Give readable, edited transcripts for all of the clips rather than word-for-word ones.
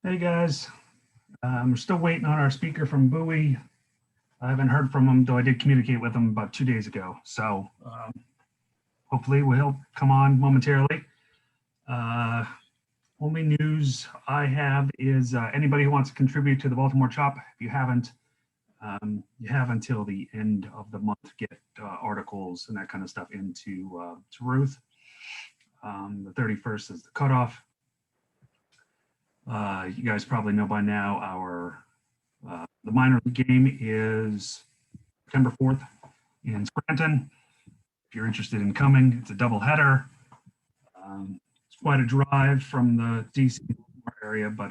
Hey guys, we're still waiting on our speaker from Bowie. I haven't heard from him, though I did communicate with him about 2 days ago. So hopefully he'll come on momentarily. Only news I have is anybody who wants to contribute to the Baltimore Chop, if you haven't, you have until the end of the month to get articles and that kind of stuff into to Ruth. The 31st is the cutoff. You guys probably know by now our the minor league game is September 4th in Scranton. If you're interested in coming, it's a doubleheader. It's quite a drive from the DC area, but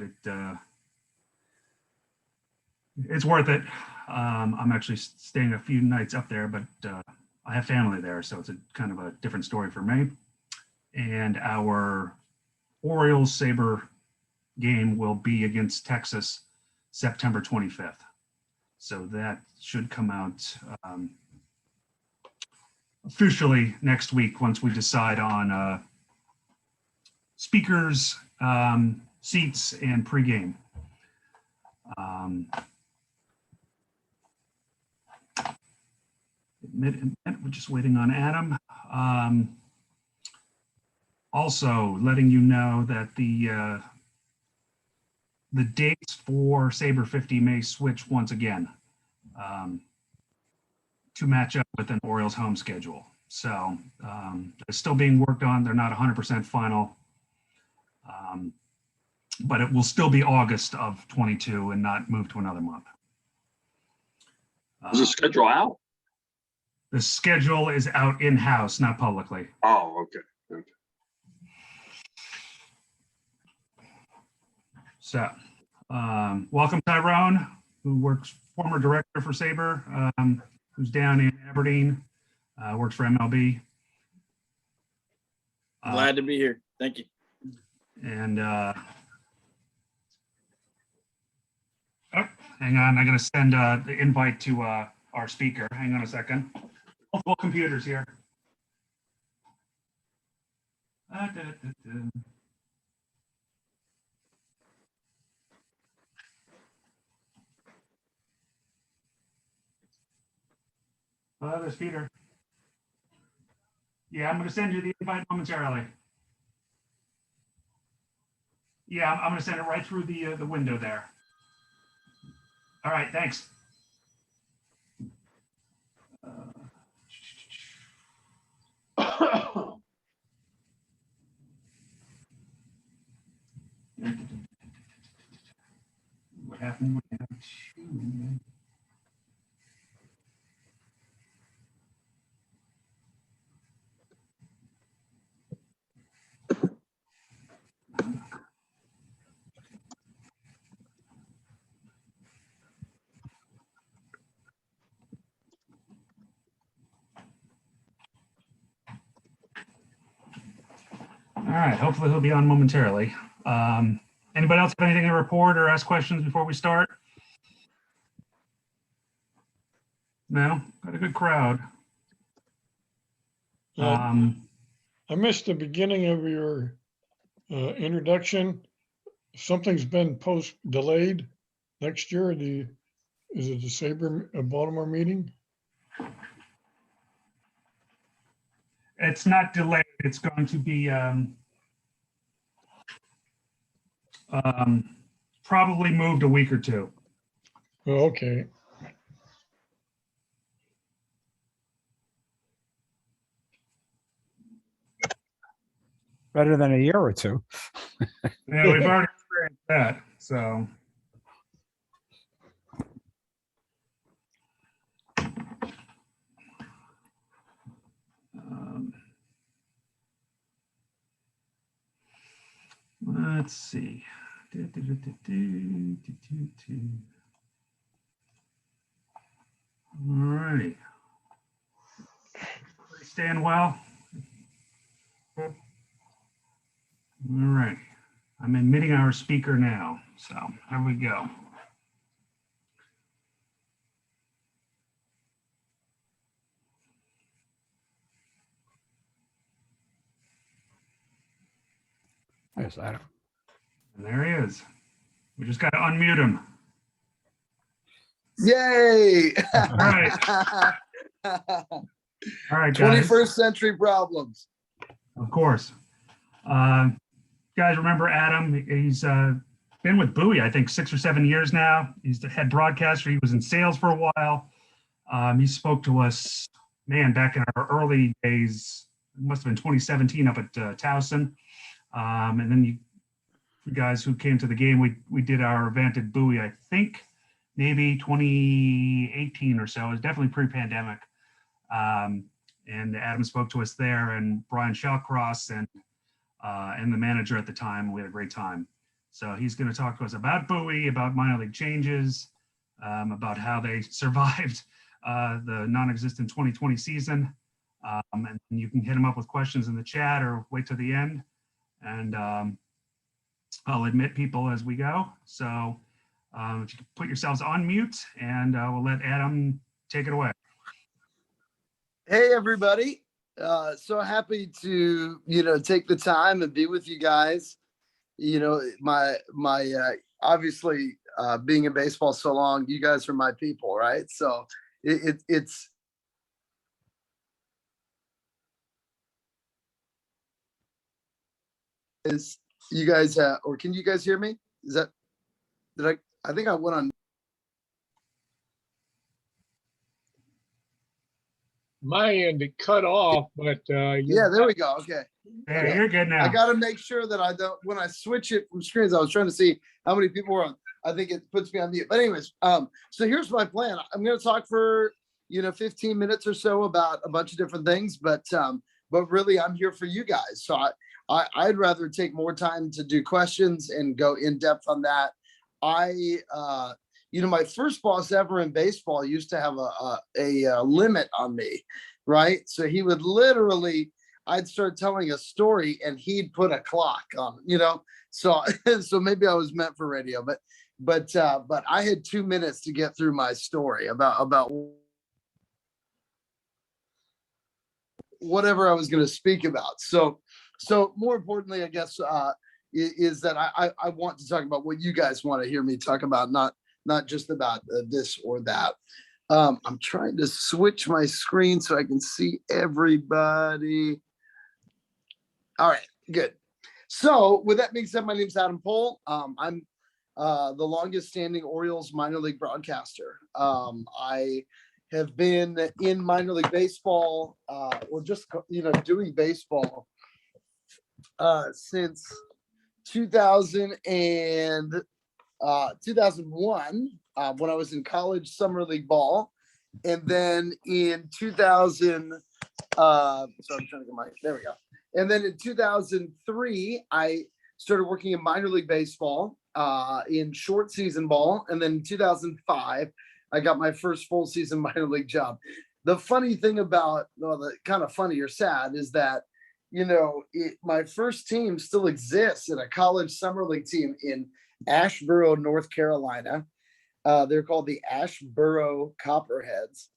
it's worth it. I'm actually staying a few nights up there, but I have family there, so it's a kind of a different story for me. And our Orioles SABR game will be against Texas September 25th. So that should come out officially next week once we decide on speakers, seats, and pregame. We're just waiting on Adam. Also letting you know that the dates for SABR 50 may switch once again to match up with an Orioles home schedule. So it's still being worked on. They're not 100% final, but it will still be August of 22 and not move to another month. Is the schedule out? The schedule is out in-house, not publicly. Oh, okay. So, welcome Tyrone, who works, former director for SABR, who's down in Aberdeen, works for MLB. Glad to be here. Thank you. And oh, hang on, I'm going to send the invite to our speaker. Hang on a second. Multiple computers here. There's Peter. Yeah, I'm going to send you the invite momentarily. Yeah, I'm going to send it right through the window there. All right, thanks. What happened when I have two? All right, hopefully he'll be on momentarily. Anybody else have anything to report or ask questions before we start? No, got a good crowd. I missed the beginning of your introduction. Something's been delayed next year. Is it the SABR Baltimore meeting? It's not delayed. It's going to be probably moved a week or two. Oh, okay. Better than a year or two. Yeah, we've already experienced that. So. Let's see. All righty. Staying well? All right. I'm admitting our speaker now. So here we go. Yes, Adam. And there he is. We just got to unmute him. Yay! All right. All right, guys. 21st century problems. Of course. Guys, remember Adam? He's been with Bowie, I think, 6 or 7 years now. He's the head broadcaster. He was in sales for a while. He spoke to us, man, back in our early days. It must have been 2017 up at Towson. And then you guys who came to the game, we did our event at Bowie, I think maybe 2018 or so. It was definitely pre-pandemic. And Adam spoke to us there, and Brian Shawcross and the manager at the time. We had a great time. So he's going to talk to us about Bowie, about minor league changes, about how they survived the non-existent 2020 season. And you can hit him up with questions in the chat or wait till the end. And I'll admit people as we go. So if you can put yourselves on mute, and we'll let Adam take it away. Hey, everybody. So happy to, take the time and be with you guys. My obviously being in baseball so long, you guys are my people, right? So it's you guys, or can you guys hear me? I think I went on. My end, it cut off, but Yeah, there we go. Okay. Hey, you're good now. I got to make sure that I don't, when I switch it from screens, I was trying to see how many people were on. I think it puts me on mute. But anyways, so here's my plan. I'm going to talk for, 15 minutes or so about a bunch of different things, but really I'm here for you guys. So I'd rather take more time to do questions and go in depth on that. My first boss ever in baseball used to have a limit on me, right? So he would literally, I'd start telling a story and he'd put a clock on, so maybe I was meant for radio, but I had 2 minutes to get through my story about whatever I was going to speak about. So more importantly, I guess, is that I want to talk about what you guys want to hear me talk about, not just about this or that. I'm trying to switch my screen so I can see everybody. All right, good. So with that being said, my name is Adam Pohl. I'm the longest standing Orioles minor league broadcaster. I have been in minor league baseball, or just, doing baseball since 2001, when I was in college summer league ball. And then in 2000, so I'm trying to get there we go. And then in 2003, I started working in minor league baseball, in short season ball. And then in 2005, I got my first full season minor league job. The funny thing about, the kind of funny or sad, is that, my first team still exists in a college summer league team in Asheboro, North Carolina. They're called the Asheboro Copperheads.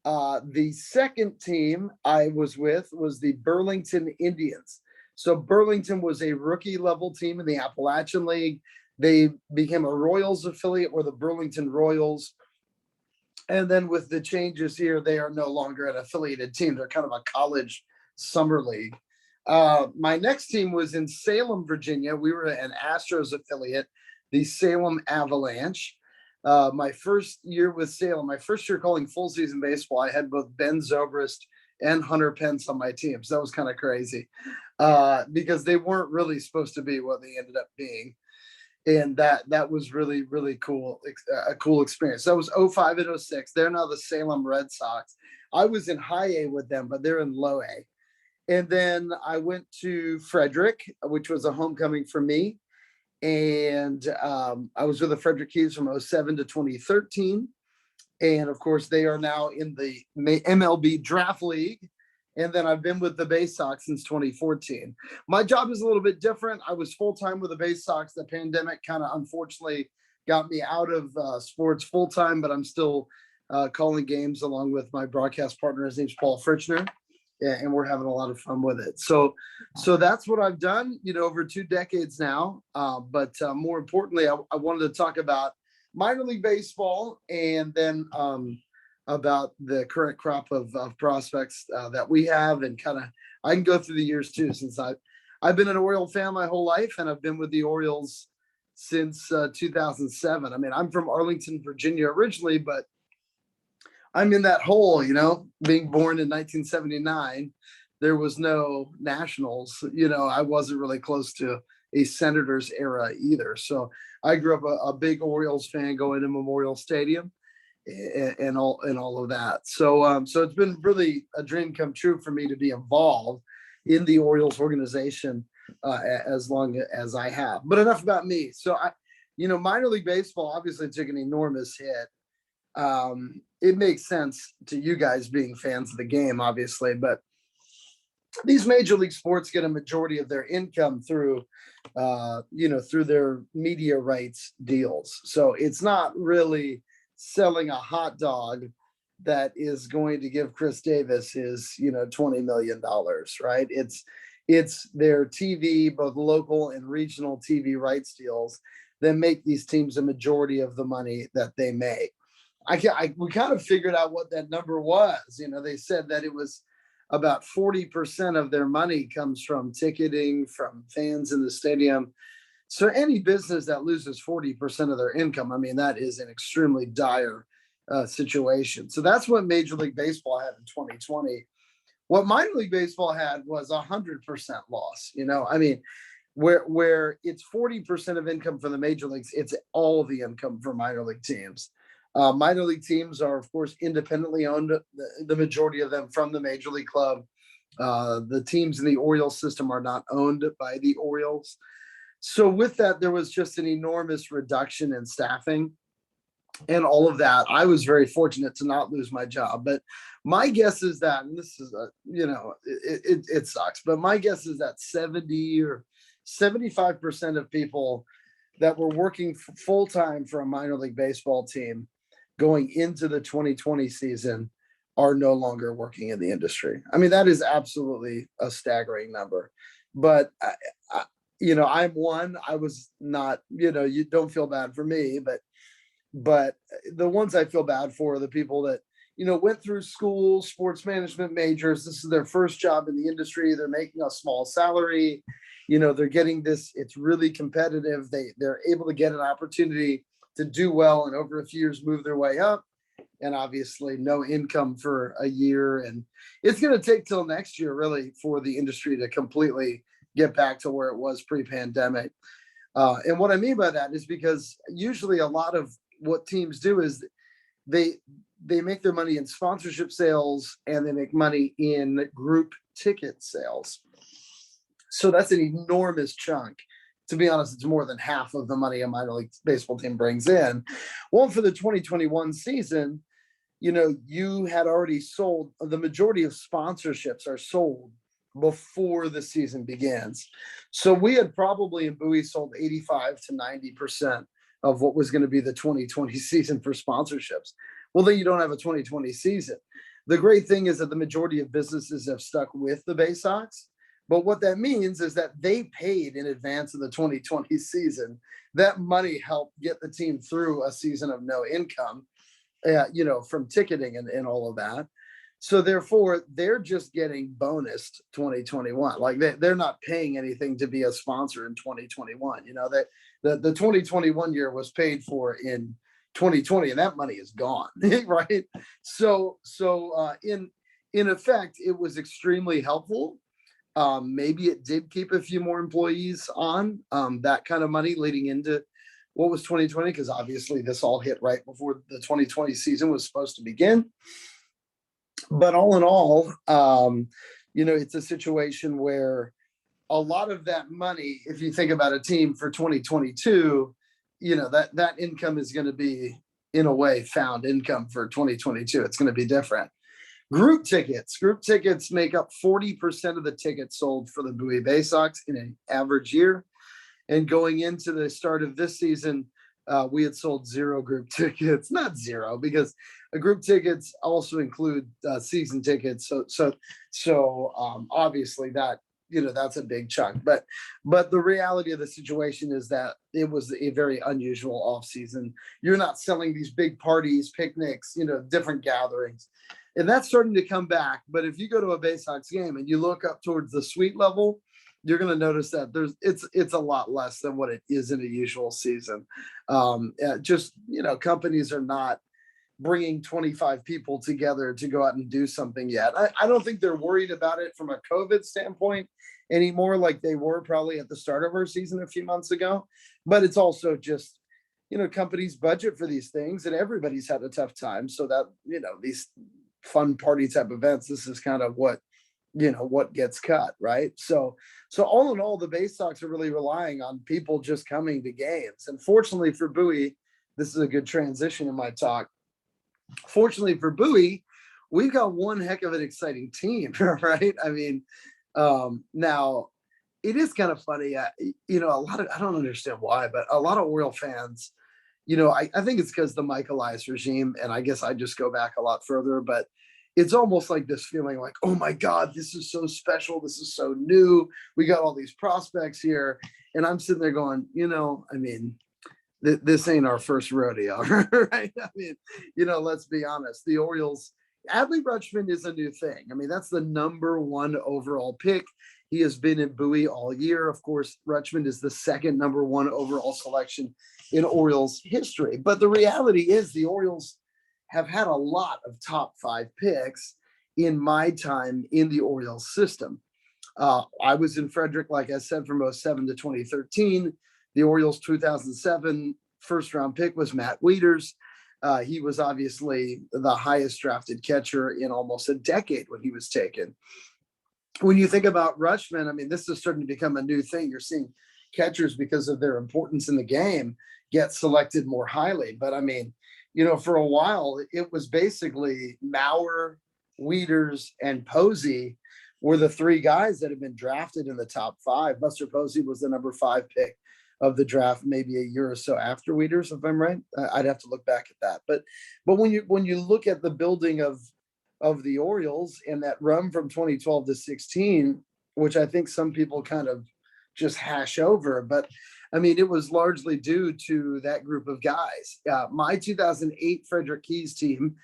The second team I was with was the Burlington Indians. So Burlington was a rookie level team in the Appalachian League. They became a Royals affiliate, or the Burlington Royals. And then with the changes here, they are no longer an affiliated team. They're kind of a college summer league. My next team was in Salem, Virginia. We were an Astros affiliate, the Salem Avalanche. My first year with Salem, my first year calling full season baseball, I had both Ben Zobrist and Hunter Pence on my team. So that was kind of crazy, because they weren't really supposed to be what they ended up being. And that was really, really cool, a cool experience. That was 05 and 06. They're now the Salem Red Sox. I was in high A with them, but they're in low A. And then I went to Frederick, which was a homecoming for me. And I was with the Frederick Keys from 07 to 2013. And of course, they are now in the MLB Draft League. And then I've been with the Baysox since 2014. My job is a little bit different. I was full-time with the Baysox. The pandemic kind of unfortunately got me out of sports full-time, but I'm still calling games along with my broadcast partner. His name's Paul Fritchner. and we're having a lot of fun with it. So that's what I've done, over 2 decades now. But more importantly, I wanted to talk about minor league baseball, and then about the current crop of prospects that we have, and kind of I can go through the years too, since I've been an Oriole fan my whole life, and I've been with the Orioles since 2007. I mean, I'm from Arlington, Virginia originally, but I'm in that hole, being born in 1979. There was no Nationals, I wasn't really close to a Senators era either. So I grew up a big Orioles fan, going to Memorial Stadium and all of that. So it's been really a dream come true for me to be involved in the Orioles organization as long as I have. But enough about me. So minor league baseball obviously took an enormous hit. It makes sense to you guys being fans of the game, obviously, but these major league sports get a majority of their income through their media rights deals. So it's not really selling a hot dog that is going to give Chris Davis his, $20 million, right? It's their TV, both local and regional TV rights deals that make these teams a majority of the money that they make. We kind of figured out what that number was. They said that it was about 40% of their money comes from ticketing, from fans in the stadium. So any business that loses 40% of their income, I mean, that is an extremely dire situation. So that's what Major League Baseball had in 2020. What minor league baseball had was 100% loss. I mean, where it's 40% of income for the major leagues, it's all the income for minor league teams. Minor league teams are, of course, independently owned, the majority of them from the major league club. The teams in the Orioles system are not owned by the Orioles. So with that, there was just an enormous reduction in staffing and all of that. I was very fortunate to not lose my job, but my guess is that, and this is it sucks, but my guess is that 70 or 75% of people that were working full-time for a minor league baseball team going into the 2020 season are no longer working in the industry. I mean, that is absolutely a staggering number, but I'm one. I was not, you don't feel bad for me, but the ones I feel bad for are the people that, went through school, sports management majors. This is their first job in the industry. They're making a small salary. They're getting this, it's really competitive. They're able to get an opportunity to do well and over a few years move their way up, and obviously no income for a year. And it's going to take till next year really for the industry to completely get back to where it was pre-pandemic. And what I mean by that is because usually a lot of what teams do is they make their money in sponsorship sales, and they make money in group ticket sales. So that's an enormous chunk. To be honest, it's more than half of the money a minor league baseball team brings in. Well, for the 2021 season, you had already sold, the majority of sponsorships are sold before the season begins. So we had probably in Bowie sold 85 to 90% of what was going to be the 2020 season for sponsorships. Well, then you don't have a 2020 season. The great thing is that the majority of businesses have stuck with the Baysox. But what that means is that they paid in advance of the 2020 season. That money helped get the team through a season of no income, from ticketing and all of that. So therefore, they're just getting bonused 2021. Like they're not paying anything to be a sponsor in 2021. The 2021 year was paid for in 2020, and that money is gone, right? So in effect, it was extremely helpful. Maybe it did keep a few more employees on that kind of money leading into what was 2020, because obviously this all hit right before the 2020 season was supposed to begin. But all in all, it's a situation where a lot of that money, if you think about a team for 2022, that income is going to be, in a way, found income for 2022. It's going to be different. Group tickets make up 40% of the tickets sold for the Bowie Baysox in an average year. And going into the start of this season, we had sold 0 group tickets, not 0, because group tickets also include season tickets. So obviously that, that's a big chunk. But the reality of the situation is that it was a very unusual off season. You're not selling these big parties, picnics, different gatherings. And that's starting to come back. But if you go to a Baysox game and you look up towards the suite level, you're going to notice that it's a lot less than what it is in a usual season. Companies are not bringing 25 people together to go out and do something yet. I don't think they're worried about it from a COVID standpoint anymore, like they were probably at the start of our season a few months ago. But it's also just, companies budget for these things, and everybody's had a tough time. So that, these fun party type events, this is kind of what gets cut, right? So all in all, the Baysox are really relying on people just coming to games. And fortunately for Bowie, this is a good transition in my talk. Fortunately for Bowie, we've got one heck of an exciting team, right? I mean, now it is kind of funny. I don't understand why, but a lot of Oriole fans, I think it's because the Mike Elias regime, and I guess I just go back a lot further, but it's almost like this feeling like, oh my God, this is so special. This is so new. We got all these prospects here. And I'm sitting there going, this ain't our first rodeo, right? I mean, let's be honest. The Orioles, Adley Rutschman is a new thing. I mean, that's the #1 overall pick. He has been in Bowie all year. Of course, Rutschman is the second #1 overall selection in Orioles history. But the reality is the Orioles have had a lot of top 5 picks in my time in the Orioles system. I was in Frederick, like I said, from 2007 to 2013. The Orioles 2007 first round pick was Matt Wieders. He was obviously the highest drafted catcher in almost a decade when he was taken. When you think about Rutschman, I mean, this is starting to become a new thing. You're seeing catchers, because of their importance in the game, get selected more highly. But I mean, for a while, it was basically Mauer, Wieders, and Posey were the 3 guys that had been drafted in the top 5. Buster Posey was the #5 pick of the draft, maybe a year or so after Wieders, if I'm right. I'd have to look back at that. But when you look at the building of the Orioles and that run from 2012 to 16, which I think some people kind of just hash over, but I mean, it was largely due to that group of guys. My 2008 Frederick Keys team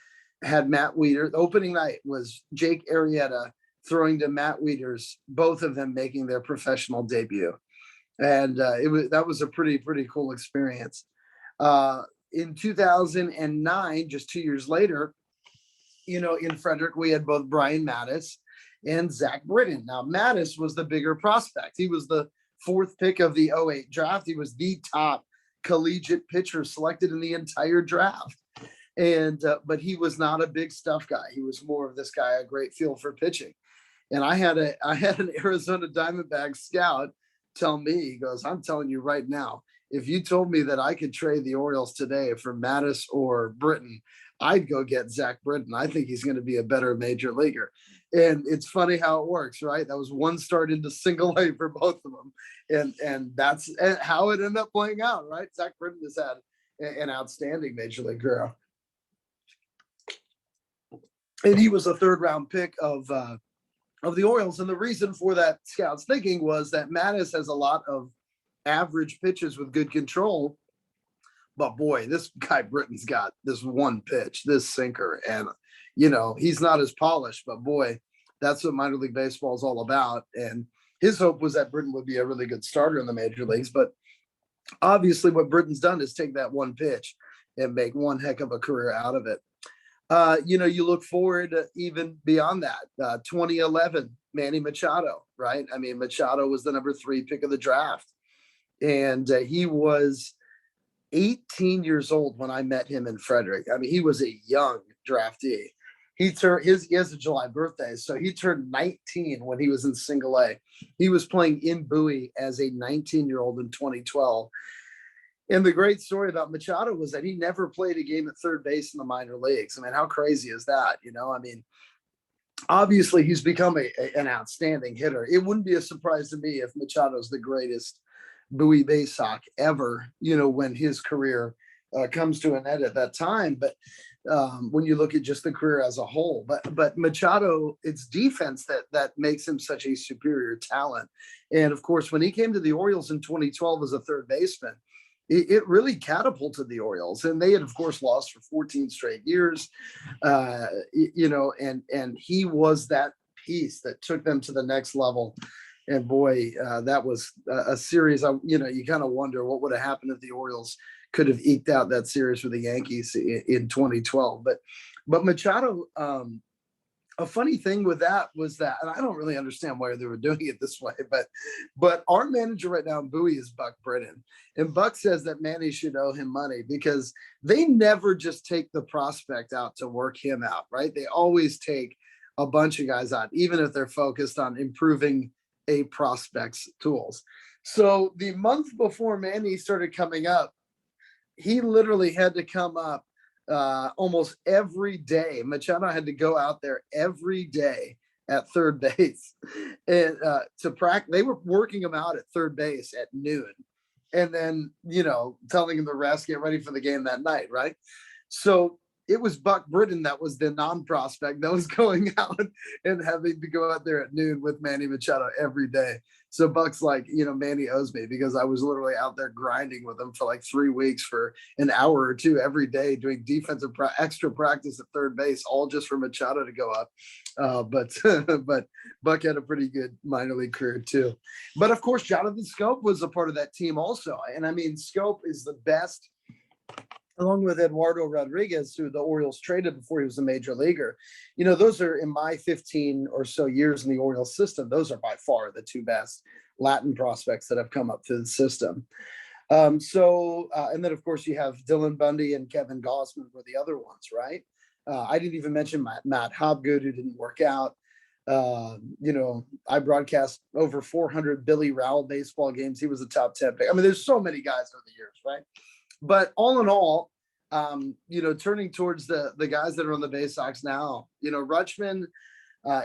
had Matt Wieders. The opening night was Jake Arrieta throwing to Matt Wieders, both of them making their professional debut. And that was a pretty cool experience. In 2009, just 2 years later, in Frederick, we had both Brian Mattis and Zach Britton. Now, Mattis was the bigger prospect. He was the 4th pick of the 2008 draft. He was the top collegiate pitcher selected in the entire draft. And but he was not a big stuff guy. He was more of this guy, a great feel for pitching. And I had an Arizona Diamondbacks scout tell me, he goes, I'm telling you right now, if you told me that I could trade the Orioles today for Mattis or Britton, I'd go get Zach Britton. I think he's going to be a better major leaguer. And it's funny how it works, right? That was one start into single A for both of them. And that's how it ended up playing out, right? Zach Britton has had an outstanding major league career. And he was a 3rd round pick of the Orioles. And the reason for that scout's thinking was that Mattis has a lot of average pitches with good control. But boy, this guy Britton's got this one pitch, this sinker. And, he's not as polished, but boy, that's what minor league baseball is all about. And his hope was that Britton would be a really good starter in the major leagues. But obviously what Britton's done is take that one pitch and make one heck of a career out of it. You look forward even beyond that, 2011, Manny Machado, right? I mean, Machado was the #3 pick of the draft. And he was 18 years old when I met him in Frederick. I mean, he was a young draftee. He has a July birthday, so he turned 19 when he was in single A. He was playing in Bowie as a 19-year-old in 2012. And the great story about Machado was that he never played a game at third base in the minor leagues. I mean, how crazy is that? I mean, obviously he's become an outstanding hitter. It wouldn't be a surprise to me if Machado's the greatest Bowie Baysox ever, when his career comes to an end at that time. But when you look at just the career as a whole, but Machado, it's defense that makes him such a superior talent. And of course, when he came to the Orioles in 2012 as a third baseman, it really catapulted the Orioles, and they had, of course, lost for 14 straight years. And he was that piece that took them to the next level. And boy, that was a series. You kind of wonder what would have happened if the Orioles could have eked out that series with the Yankees in 2012. But Machado, a funny thing with that was that, and I don't really understand why they were doing it this way, but our manager right now in Bowie is Buck Britton. And Buck says that Manny should owe him money because they never just take the prospect out to work him out, right? They always take a bunch of guys out, even if they're focused on improving a prospect's tools. So the month before Manny started coming up, he literally had to come up almost every day. Machado had to go out there every day at third base and to practice. They were working him out at third base at noon, and then telling him to rest, get ready for the game that night, right? So it was Buck Britton that was the non-prospect that was going out and having to go out there at noon with Manny Machado every day. So Buck's like, Manny owes me because I was literally out there grinding with him for like 3 weeks for an hour or two every day, doing defensive extra practice at third base, all just for Machado to go up. But Buck had a pretty good minor league career too. But of course, Jonathan Scope was a part of that team also. And I mean, Scope is the best, along with Eduardo Rodriguez, who the Orioles traded before he was a major leaguer. Those are, in my 15 or so years in the Orioles system, those are by far the two best Latin prospects that have come up through the system. And then, of course, you have Dylan Bundy and Kevin Gausman were the other ones, right? I didn't even mention Matt Hobgood, who didn't work out. I broadcast over 400 Billy Rowell baseball games. He was a top 10 pick. I mean, there's so many guys over the years, right? But all in all, turning towards the guys that are on the Baysox now, Rutschman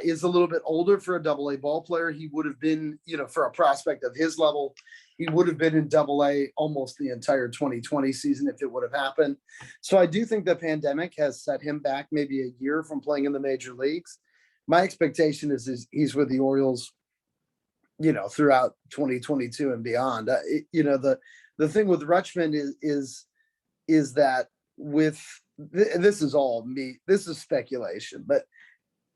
is a little bit older for a double-A ball player. He would have been, for a prospect of his level, he would have been in double-A almost the entire 2020 season if it would have happened. So I do think the pandemic has set him back maybe a year from playing in the major leagues. My expectation is he's with the Orioles, throughout 2022 and beyond. The thing with Rutschman is that this is all me. This is speculation, but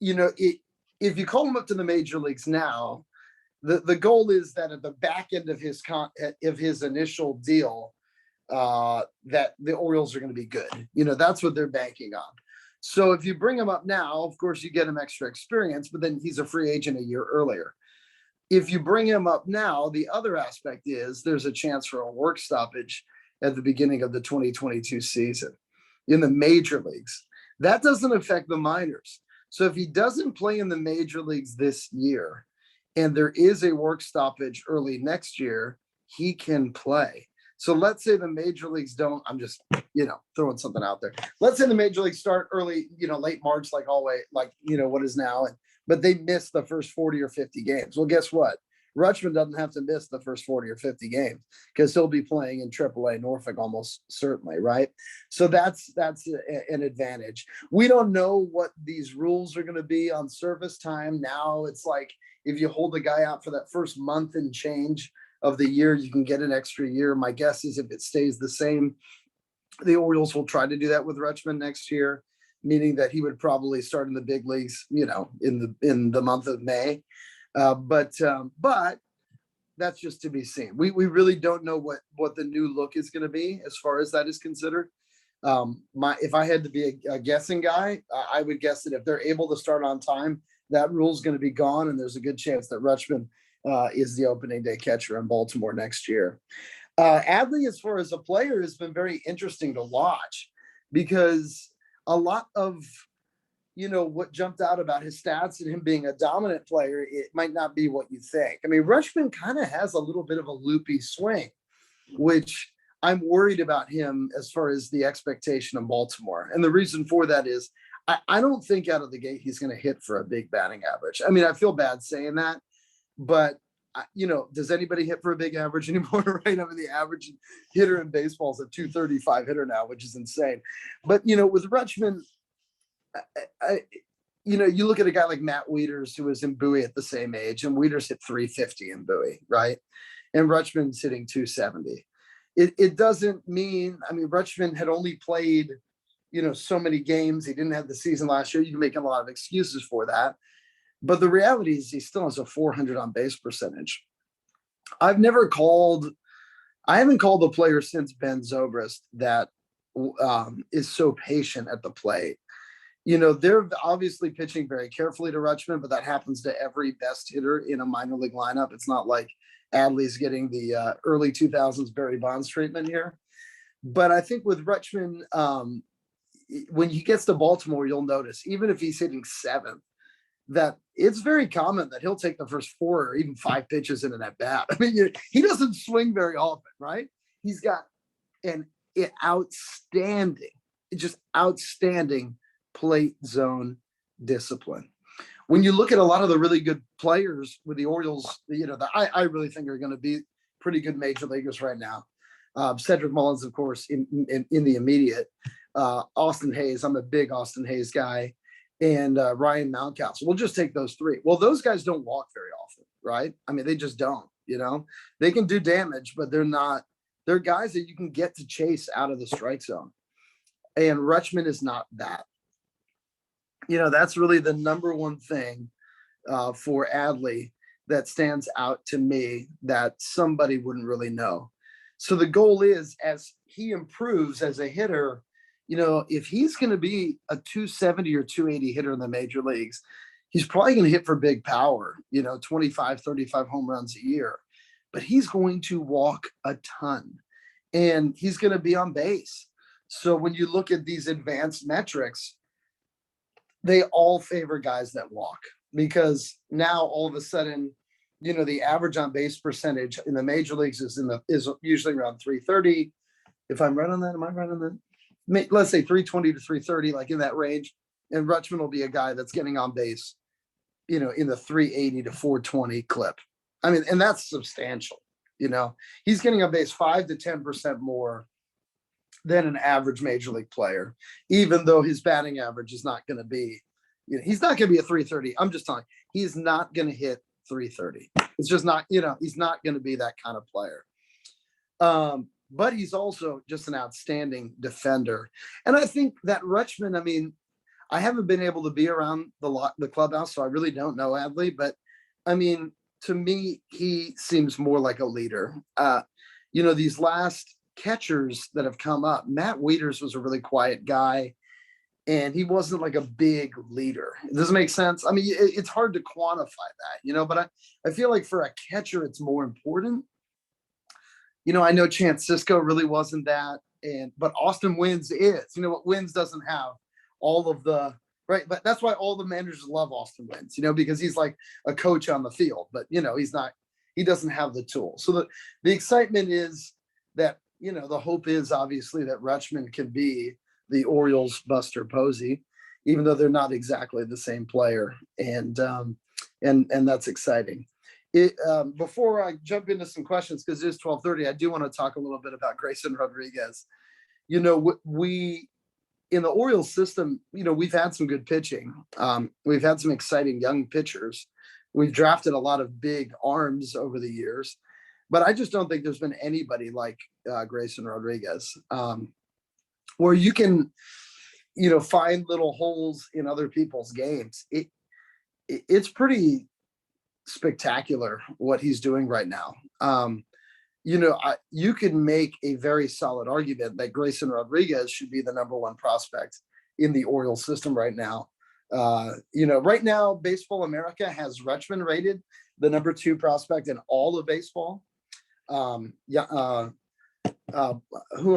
if you call him up to the major leagues now, the goal is that at the back end of his initial deal, that the Orioles are going to be good. That's what they're banking on. So if you bring him up now, of course you get him extra experience, but then he's a free agent a year earlier. If you bring him up now, the other aspect is there's a chance for a work stoppage at the beginning of the 2022 season in the major leagues. That doesn't affect the minors. So if he doesn't play in the major leagues this year and there is a work stoppage early next year, he can play. So let's say the major leagues don't, I'm just, throwing something out there. Let's say the major leagues start early, late March, like always, what is now. But they missed the first 40 or 50 games. Well, guess what? Rutschman doesn't have to miss the first 40 or 50 games because he'll be playing in AAA Norfolk almost certainly, right? So that's an advantage. We don't know what these rules are going to be on service time. Now it's like if you hold the guy out for that first month and change of the year, you can get an extra year. My guess is if it stays the same, the Orioles will try to do that with Rutschman next year, meaning that he would probably start in the big leagues, in the month of May. But that's just to be seen. We really don't know what the new look is going to be as far as that is considered. If I had to be a guessing guy, I would guess that if they're able to start on time, that rule is going to be gone, and there's a good chance that Rutschman is the opening day catcher in Baltimore next year. Adley, as far as a player, has been very interesting to watch because a lot of what jumped out about his stats and him being a dominant player, it might not be what you think. I mean, Rutschman kind of has a little bit of a loopy swing, which I'm worried about him as far as the expectation in Baltimore. And the reason for that is I don't think out of the gate he's going to hit for a big batting average. I mean, I feel bad saying that, but does anybody hit for a big average anymore? Right? I mean, the average hitter in baseball is a 235 hitter now, which is insane. But, with Rutschman, you look at a guy like Matt Wieders, who was in Bowie at the same age, and Wieders hit 350 in Bowie, right? And Rutschman's hitting 270. It doesn't mean, Rutschman had only played, so many games. He didn't have the season last year. You can make a lot of excuses for that. But the reality is he still has a 400 on base percentage. I haven't called a player since Ben Zobrist that is so patient at the plate. They're obviously pitching very carefully to Rutschman, but that happens to every best hitter in a minor league lineup. It's not like Adley's getting the early 2000s Barry Bonds treatment here. But I think with Rutschman, when he gets to Baltimore, you'll notice, even if he's hitting seventh, that it's very common that he'll take the first 4 or even 5 pitches in an at bat. He doesn't swing very often, right? He's got an outstanding plate zone discipline. When you look at a lot of the really good players with the Orioles, I really think are going to be pretty good major leaguers right now. Cedric Mullins, of course, in the immediate. Austin Hayes, I'm a big Austin Hayes guy. And Ryan Mountcastle. We'll just take those 3. Well, those guys don't walk very often, right? They just don't, They can do damage, but they're guys that you can get to chase out of the strike zone. And Rutschman is not that. That's really the number one thing for Adley that stands out to me that somebody wouldn't really know. So the goal is, as he improves as a hitter, if he's going to be a 270 or 280 hitter in the major leagues, he's probably going to hit for big power, 25, 35 home runs a year, but he's going to walk a ton and he's going to be on base. So when you look at these advanced metrics, they all favor guys that walk, because now all of a sudden, the average on base percentage in the major leagues is usually around 330. If I'm right on that, am I right on that? Let's say 320 to 330, like in that range. And Rutschman will be a guy that's getting on base, in the 380 to 420 clip. And that's substantial. He's getting on base 5 to 10% more than an average major league player, even though his batting average is not going to be, he's not going to be a 330. I'm just telling you, he's not going to hit 330. It's just not, he's not going to be that kind of player. But he's also just an outstanding defender. And I think that Rutschman, I haven't been able to be around the clubhouse, so I really don't know Adley, but to me, he seems more like a leader. These last catchers that have come up, Matt Wieders was a really quiet guy, and he wasn't like a big leader. Does it make sense? It's hard to quantify that, but I feel like for a catcher, it's more important. I know Chance Sisco really wasn't that, but Austin Wynns is. What Wynns doesn't have all of the right, but that's why all the managers love Austin Wynns, because he's like a coach on the field, but he doesn't have the tools. So the excitement is that the hope is obviously that Rutschman can be the Orioles' Buster Posey, even though they're not exactly the same player, and that's exciting. Before I jump into some questions, because it is 12:30, I do want to talk a little bit about Grayson Rodriguez. We in the Orioles system, we've had some good pitching. We've had some exciting young pitchers. We've drafted a lot of big arms over the years, but I just don't think there's been anybody like Grayson Rodriguez, where you can, find little holes in other people's games. It's pretty spectacular what he's doing right now. You can make a very solid argument that Grayson Rodriguez should be the number 1 prospect in the Orioles system right now. Right now, Baseball America has Rutschman rated the number 2 prospect in all of baseball. Who am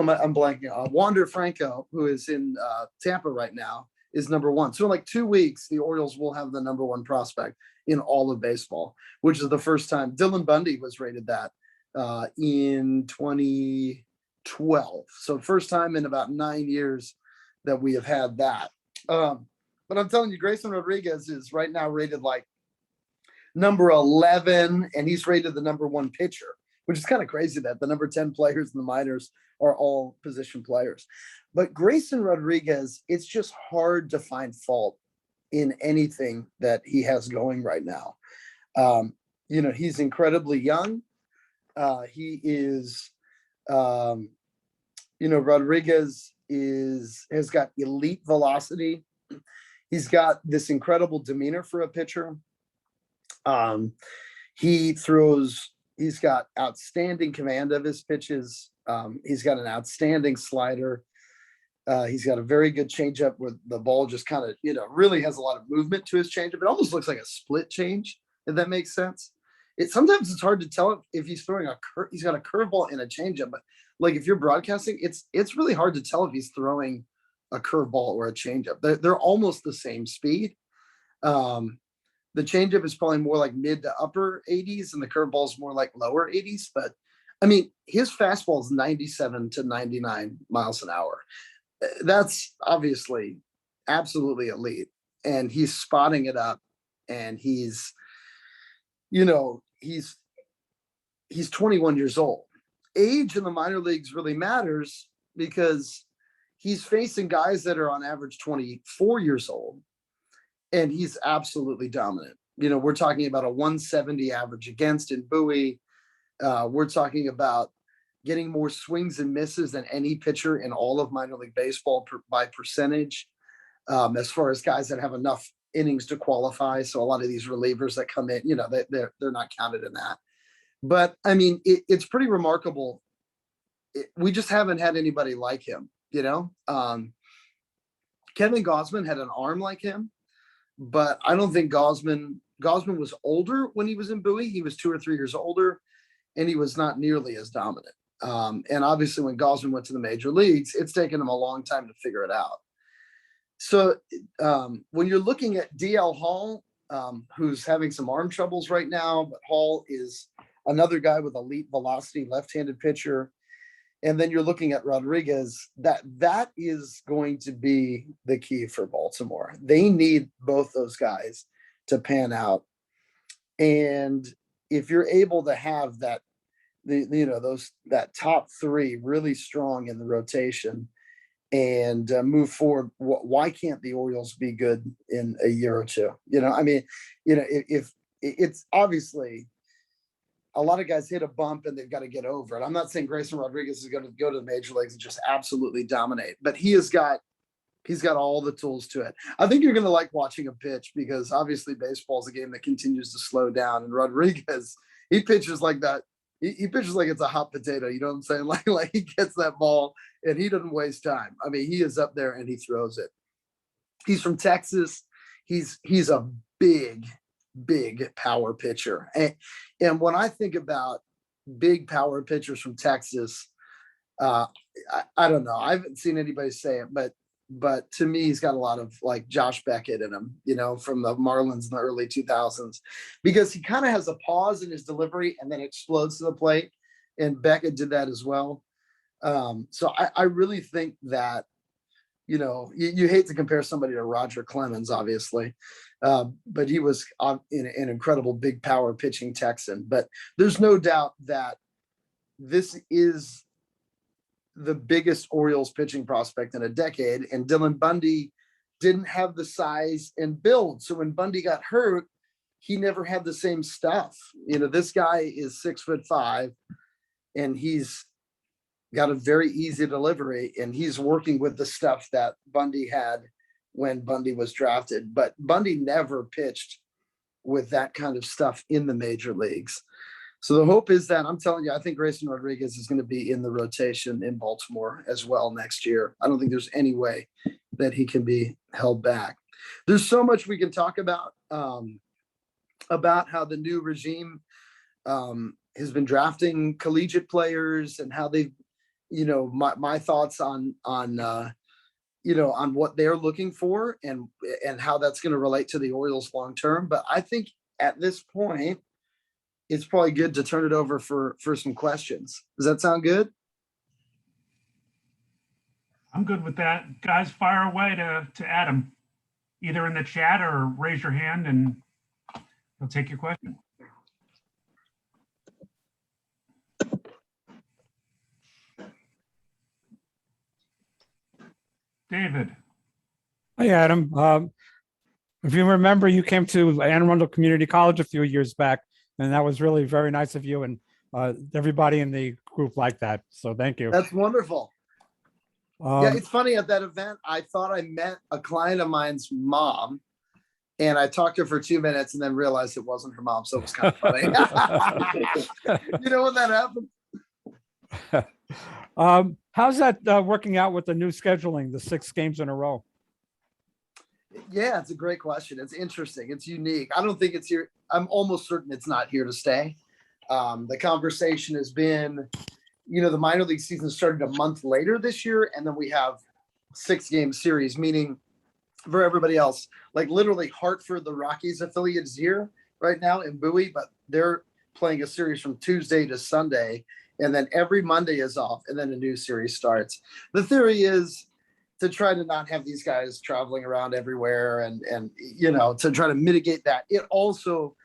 I? I'm blanking. Wander Franco, who is in Tampa right now, is number 1. So in like 2 weeks, the Orioles will have the number 1 prospect in all of baseball, which is the first time. Dylan Bundy was rated that in 2012. So first time in about 9 years that we have had that. But I'm telling you, Grayson Rodriguez is right now rated like number 11, and he's rated the number 1 pitcher, which is kind of crazy that the number 10 players in the minors are all position players. But Grayson Rodriguez, it's just hard to find fault in anything that he has going right now. He's incredibly young. He is, Rodriguez has got elite velocity. He's got this incredible demeanor for a pitcher. He's got outstanding command of his pitches. He's got an outstanding slider. He's got a very good changeup where the ball just kind of, really has a lot of movement to his changeup. It almost looks like a split change, if that makes sense. Sometimes it's hard to tell if he's throwing he's got a curveball and a changeup, but like if you're broadcasting, it's really hard to tell if he's throwing a curveball or a changeup. They're almost the same speed. The changeup is probably more like mid to upper 80s, and the curveball is more like lower 80s. But I mean, his fastball is 97 to 99 miles an hour. That's obviously absolutely elite, and he's spotting it up, and he's 21 years old. Age in the minor leagues really matters because he's facing guys that are on average 24 years old, and he's absolutely dominant. We're talking about a 170 average against in Bowie. We're talking about getting more swings and misses than any pitcher in all of minor league baseball by percentage, as far as guys that have enough innings to qualify. So a lot of these relievers that come in, they're not counted in that. But I mean, it's pretty remarkable. We just haven't had anybody like him, Kevin Gausman had an arm like him, but I don't think Gausman was older when he was in Bowie. He was 2 or 3 years older, and he was not nearly as dominant. And obviously when Gausman went to the major leagues, it's taken him a long time to figure it out. So when you're looking at DL Hall, who's having some arm troubles right now, but Hall is another guy with elite velocity, left-handed pitcher. And then you're looking at Rodriguez, that is going to be the key for Baltimore. They need both those guys to pan out. And if you're able to have that, that top 3 really strong in the rotation and move forward, why can't the Orioles be good in a year or two? If it's obviously a lot of guys hit a bump and they've got to get over it. I'm not saying Grayson Rodriguez is going to go to the major leagues and just absolutely dominate, but he's got all the tools to it. I think you're going to like watching a pitch because obviously baseball is a game that continues to slow down, and Rodriguez, he pitches like that. He pitches like it's a hot potato. You know what I'm saying? Like he gets that ball and he doesn't waste time. I mean, he is up there and he throws it. He's from Texas. He's a big power pitcher. And when I think about big power pitchers from Texas, I don't know. I haven't seen anybody say it, but to me, he's got a lot of like Josh Beckett in him, from the Marlins in the early 2000s, because he kind of has a pause in his delivery and then explodes to the plate. And Beckett did that as well. So I really think that, you hate to compare somebody to Roger Clemens, obviously, but he was an incredible big power pitching Texan. But there's no doubt that this is the biggest Orioles pitching prospect in a decade, and Dylan Bundy didn't have the size and build. So when Bundy got hurt, he never had the same stuff. This guy is 6'5", and he's got a very easy delivery, and he's working with the stuff that Bundy had when Bundy was drafted. But Bundy never pitched with that kind of stuff in the major leagues. So the hope is that, I'm telling you, I think Grayson Rodriguez is going to be in the rotation in Baltimore as well next year. I don't think there's any way that he can be held back. There's so much we can talk about how the new regime has been drafting collegiate players and how they've, my thoughts on what they're looking for and how that's going to relate to the Orioles long term. But I think at this point, it's probably good to turn it over for some questions. Does that sound good? I'm good with that. Guys, fire away to Adam, either in the chat or raise your hand and He'll take your question. David. Hi, Adam. If you remember, you came to Anne Arundel Community College a few years back, and that was really very nice of you, and everybody in the group liked that. So thank you. That's wonderful. Yeah, it's funny, at that event, I thought I met a client of mine's mom, and I talked to her for 2 minutes and then realized it wasn't her mom. So it was kind of funny. You know when that happens? How's that working out with the new scheduling, the 6 games in a row? Yeah, it's a great question. It's interesting. It's unique. I don't think it's here. I'm almost certain it's not here to stay. The conversation has been, the minor league season started a month later this year, and then we have 6-game series, meaning for everybody else, like literally Hartford, the Rockies affiliate, is here right now in Bowie, but they're playing a series from Tuesday to Sunday, and then every Monday is off, and then a new series starts. The theory is to try to not have these guys traveling around everywhere, and to try to mitigate that. It also,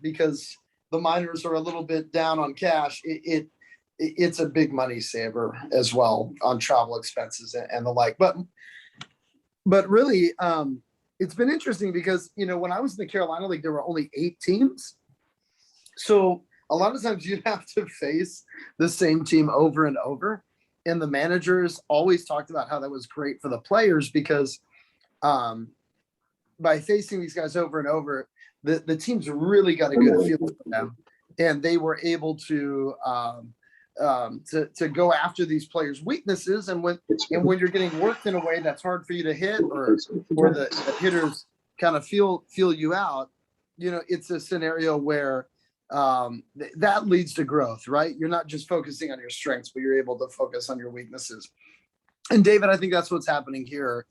because the minors are a little bit down on cash, it's a big money saver as well on travel expenses and the like. But really, it's been interesting because, when I was in the Carolina League, there were only 8 teams. So a lot of times you'd have to face the same team over and over. And the managers always talked about how that was great for the players because by facing these guys over and over, the teams really got a good feel for them. And they were able to go after these players' weaknesses, and when you're getting worked in a way that's hard for you to hit, or the hitters kind of feel you out, it's a scenario where that leads to growth, right? You're not just focusing on your strengths, but you're able to focus on your weaknesses. And David, I think that's what's happening here.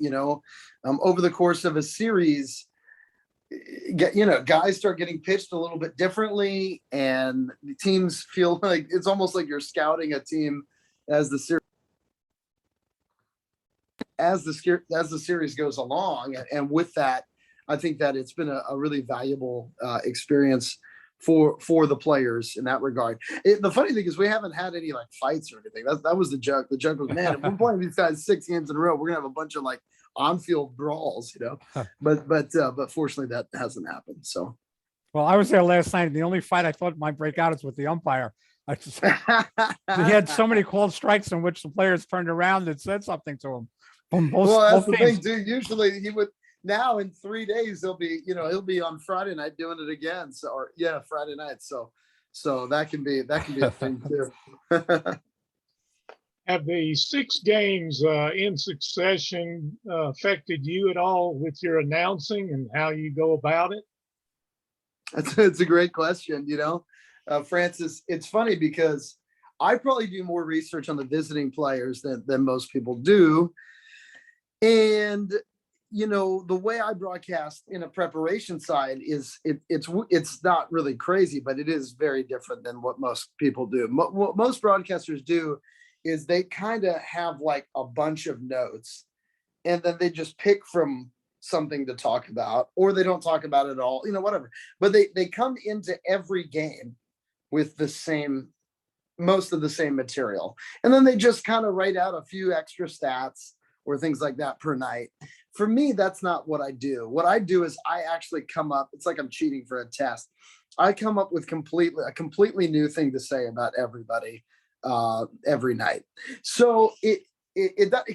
Over the course of a series, guys start getting pitched a little bit differently, and the teams feel like it's almost like you're scouting a team as the series goes along. And with that, I think that it's been a really valuable experience for the players in that regard. The funny thing is we haven't had any like fights or anything. That was the joke. The joke was, man, if we're playing these guys 6 games in a row, we're gonna have a bunch of like on-field brawls, but fortunately that hasn't happened. So, Well, I was there last night, and the only fight I thought might break out is with the umpire. He had so many called strikes in which the players turned around and said something to him. Well, that's the thing, dude. Usually he would. Now in 3 days he'll be on Friday night doing it again. So, Friday night. So that can be a thing too. Have the 6 games in succession affected you at all with your announcing and how you go about it? It's a great question. Francis, it's funny because I probably do more research on the visiting players than most people do. And, the way I broadcast in a preparation side is it's not really crazy, but it is very different than what most people do. What most broadcasters do is they kind of have like a bunch of notes, and then they just pick from something to talk about, or they don't talk about it at all, whatever. But they come into every game with most of the same material. And then they just kind of write out a few extra stats or things like that per night. For me, that's not what I do. What I do is I actually come up, it's like I'm cheating for a test. I come up with a completely new thing to say about everybody every night. So it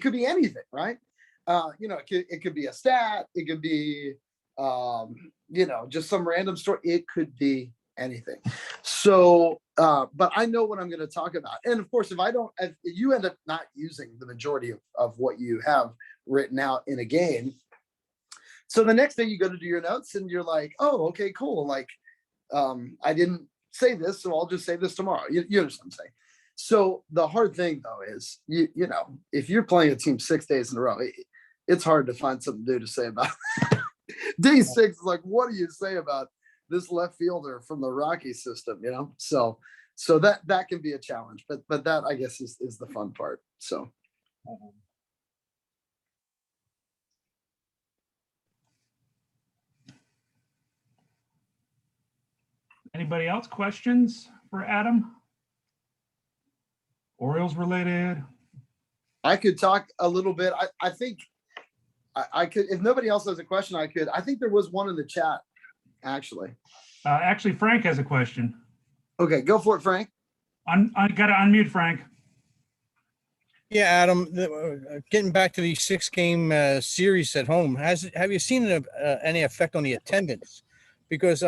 could be anything, right? It could be a stat. It could be, just some random story. It could be anything. So, but I know what I'm going to talk about. And of course, if you end up not using the majority of what you have written out in a game, so the next day you go to do your notes and you're like, oh, okay, cool. Like, I didn't say this, so I'll just say this tomorrow. You understand what I'm saying? So the hard thing though is, if you're playing a team 6 days in a row, it's hard to find something new to say about it. Day 6 is like, what do you say about this left fielder from the Rocky system? So that can be a challenge, but that I guess is the fun part. So. Anybody else questions for Adam? Orioles related? I could talk a little bit. I think I could, if nobody else has a question, I could. I think there was one in the chat, actually. Actually, Frank has a question. Okay, go for it, Frank. I got to unmute Frank. Yeah, Adam, getting back to the 6-game series at home, have you seen any effect on the attendance? Because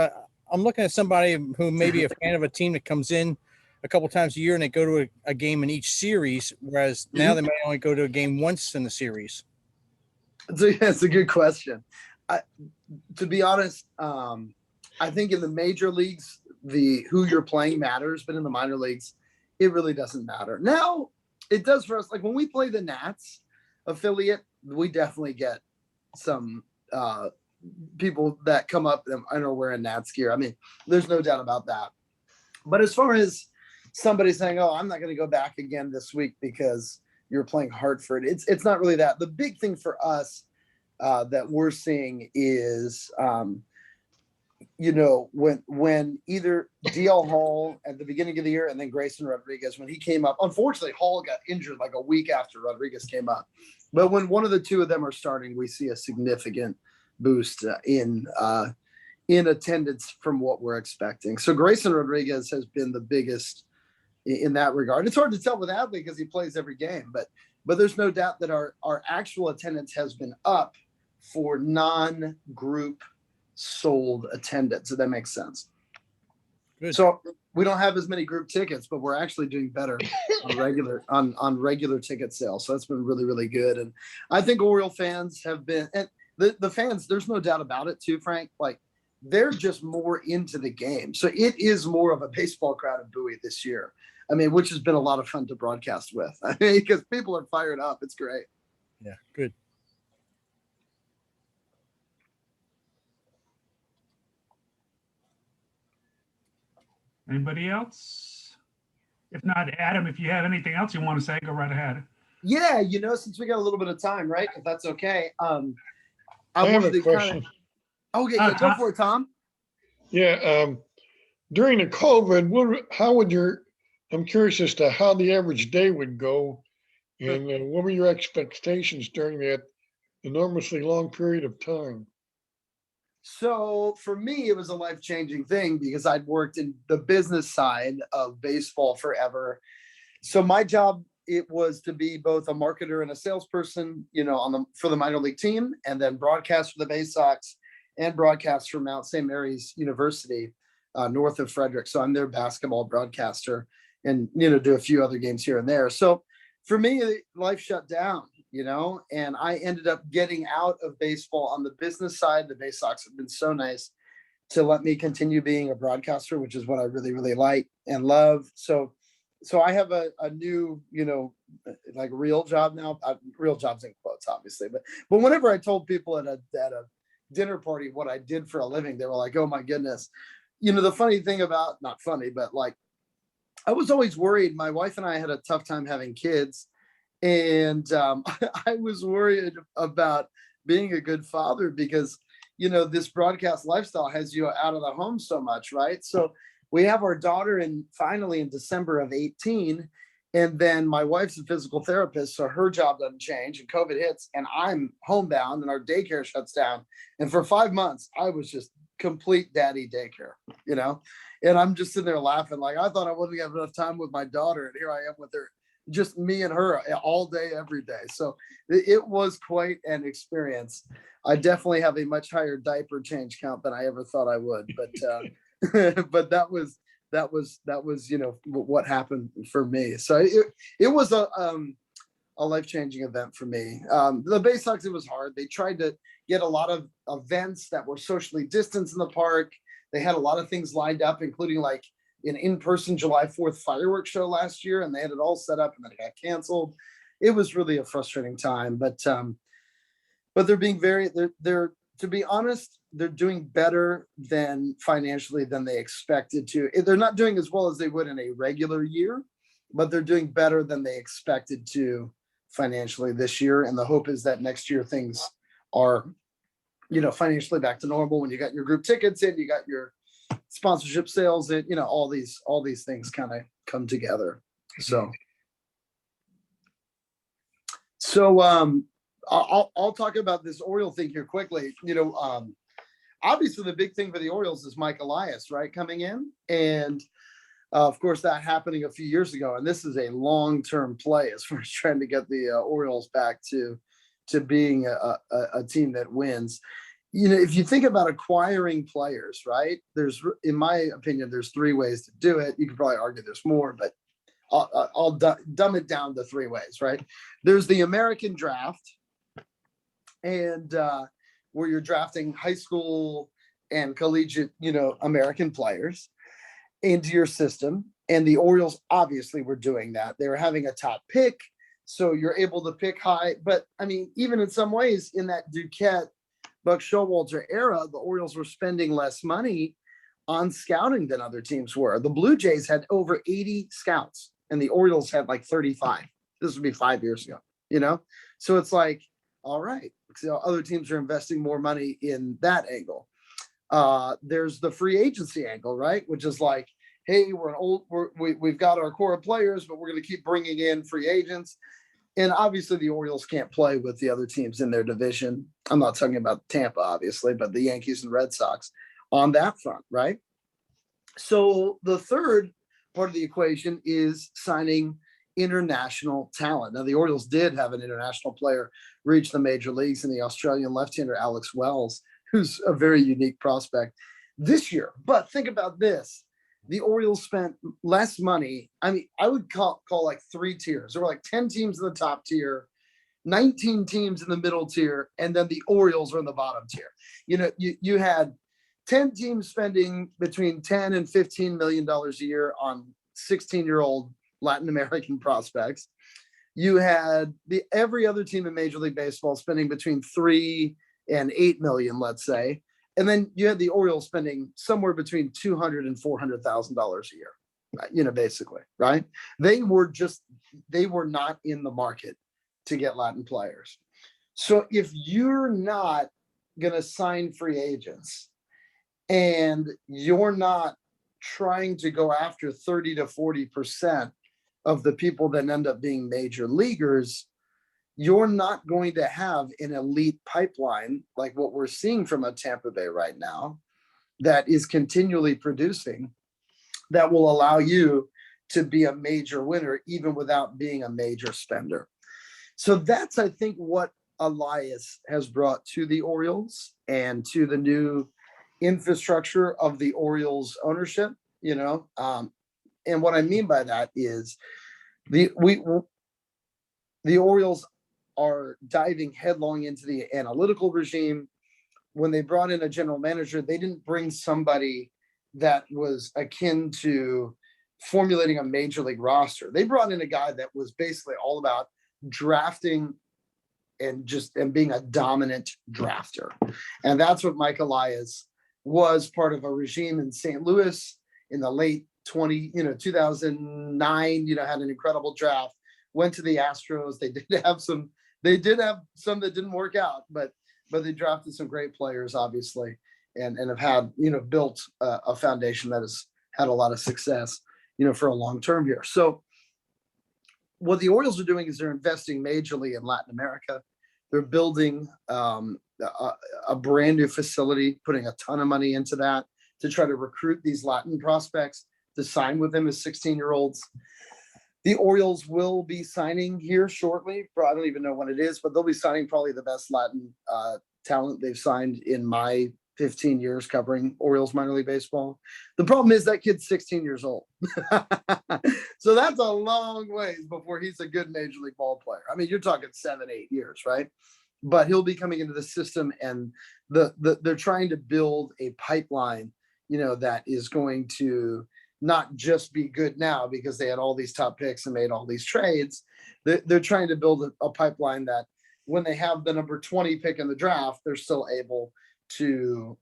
I'm looking at somebody who may be a fan of a team that comes in a couple times a year and they go to a game in each series, whereas now they may only go to a game once in the series. It's a good question. To be honest, I think in the major leagues, who you're playing matters, but in the minor leagues, it really doesn't matter. Now, it does for us. Like when we play the Nats affiliate, we definitely get some people that come up and are wearing Nats gear. I mean, there's no doubt about that. But as far as somebody saying, "Oh, I'm not going to go back again this week because you're playing Hartford," it's not really that. The big thing for us that we're seeing is, when either DL Hall at the beginning of the year and then Grayson Rodriguez, when he came up, unfortunately, Hall got injured like a week after Rodriguez came up. But when one of the two of them are starting, we see a significant boost in attendance from what we're expecting. So Grayson Rodriguez has been the biggest in that regard. It's hard to tell with Adley because he plays every game, but there's no doubt that our actual attendance has been up for non-group sold attendance. So that makes sense. Good. So we don't have as many group tickets, but we're actually doing better on regular ticket sales. So that's been really, really good. And I think Oriole fans have been, and the fans, there's no doubt about it too, Frank. Like they're just more into the game. So it is more of a baseball crowd in Bowie this year. I mean, which has been a lot of fun to broadcast with. I mean, because people are fired up. It's great. Yeah, good. Anybody else? If not, Adam, if you have anything else you want to say, go right ahead. Yeah, since we got a little bit of time, right? If that's okay. I have a question. Okay, yeah, go for it, Tom. Yeah, during the COVID, I'm curious as to how the average day would go, and what were your expectations during that enormously long period of time? So for me, it was a life-changing thing because I'd worked in the business side of baseball forever. So my job, it was to be both a marketer and a salesperson, for the minor league team, and then broadcast for the Baysox and broadcast for Mount St. Mary's University, north of Frederick. So I'm their basketball broadcaster and, do a few other games here and there. So for me, life shut down, and I ended up getting out of baseball on the business side. The Baysox have been so nice to let me continue being a broadcaster, which is what I really, really like and love. So I have a new, like real job now. Real jobs in quotes, obviously, but whenever I told people at a dinner party what I did for a living, they were like, "Oh my goodness." The funny thing about, not funny, but like, I was always worried. My wife and I had a tough time having kids, and I was worried about being a good father because, this broadcast lifestyle has you out of the home so much, right? So we have our daughter finally in December of 18. And then my wife's a physical therapist, so her job doesn't change, and COVID hits, and I'm homebound, and our daycare shuts down. And for 5 months, I was just complete daddy daycare, and I'm just sitting there laughing, like I thought I wouldn't have enough time with my daughter, and here I am with her, just me and her all day, every day. So it was quite an experience. I definitely have a much higher diaper change count than I ever thought I would, but but that was what happened for me. So it was a life-changing event for me. The Baysox, it was hard. They tried to get a lot of events that were socially distanced in the park. They had a lot of things lined up, including like an in-person July 4th fireworks show last year, and they had it all set up and then it got canceled. It was really a frustrating time, but they're being they're to be honest, they're doing better than financially than they expected to. They're not doing as well as they would in a regular year, but they're doing better than they expected to financially this year. And the hope is that next year things are, financially back to normal when you got your group tickets in, you got your sponsorship sales, and all these things kind of come together. So I'll talk about this Oriole thing here quickly. Obviously the big thing for the Orioles is Mike Elias, right, coming in, and of course that happening a few years ago, and this is a long-term play as far as trying to get the Orioles back to being a team that wins. If you think about acquiring players, right, in my opinion, there's three ways to do it. You could probably argue there's more, but I'll dumb it down to three ways, right? There's the American draft, and where you're drafting high school and collegiate, American players into your system. And the Orioles obviously were doing that. They were having a top pick, so you're able to pick high. But I mean, even in some ways in that Duquette, Buck Showalter era, the Orioles were spending less money on scouting than other teams were. The Blue Jays had over 80 scouts and the Orioles had like 35. This would be 5 years ago, So it's like, all right, so other teams are investing more money in that angle. There's the free agency angle, right? Which is like, hey, we've got our core of players, but we're going to keep bringing in free agents. And obviously the Orioles can't play with the other teams in their division. I'm not talking about Tampa, obviously, but the Yankees and Red Sox on that front, right? So the third part of the equation is signing international talent. Now, the Orioles did have an international player reach the major leagues in the Australian left-hander Alex Wells, who's a very unique prospect this year. But think about this. The Orioles spent less money. I mean, I would call like three tiers. There were like 10 teams in the top tier, 19 teams in the middle tier, and then the Orioles were in the bottom tier. You had 10 teams spending between 10 and $15 million a year on 16-year-old Latin American prospects. You had every other team in Major League Baseball spending between 3 and 8 million, let's say. And then you had the Orioles spending somewhere between $200,000 and $400,000 a year, basically, right? They were not in the market to get Latin players. So if you're not going to sign free agents and you're not trying to go after 30 to 40% of the people that end up being major leaguers, you're not going to have an elite pipeline like what we're seeing from a Tampa Bay right now that is continually producing, that will allow you to be a major winner even without being a major spender. So that's, I think, what Elias has brought to the Orioles and to the new infrastructure of the Orioles ownership, and what I mean by that is the Orioles are diving headlong into the analytical regime. When they brought in a general manager, they didn't bring somebody that was akin to formulating a major league roster. They brought in a guy that was basically all about drafting and being a dominant drafter. And that's what Mike Elias was, part of a regime in St. Louis in the late 2009, had an incredible draft, went to the Astros. They did have some that didn't work out, but they drafted some great players, obviously, and have had, built a foundation that has had a lot of success, for a long term here. So what the Orioles are doing is they're investing majorly in Latin America. They're building a brand new facility, putting a ton of money into that to try to recruit these Latin prospects to sign with them as 16-year-olds. The Orioles will be signing here shortly. I don't even know when it is, but they'll be signing probably the best Latin talent they've signed in my 15 years covering Orioles minor league baseball. The problem is that kid's 16 years old. So that's a long ways before he's a good major league ball player. I mean, you're talking 7-8 years, right? But he'll be coming into the system, and they're trying to build a pipeline, that is going to not just be good now because they had all these top picks and made all these trades. They're trying to build a pipeline that when they have the number 20 pick in the draft, they're still able to,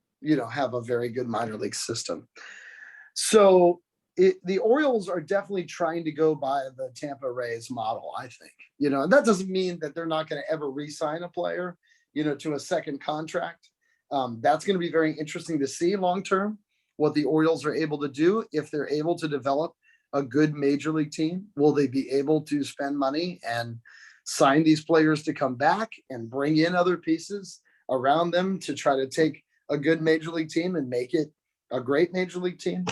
have a very good minor league system. So the Orioles are definitely trying to go by the Tampa Rays model, I think, and that doesn't mean that they're not going to ever re-sign a player, to a second contract. That's going to be very interesting to see long-term what the Orioles are able to do if they're able to develop a good major league team. Will they be able to spend money and sign these players to come back and bring in other pieces around them to try to take a good major league team and make it a great major league team?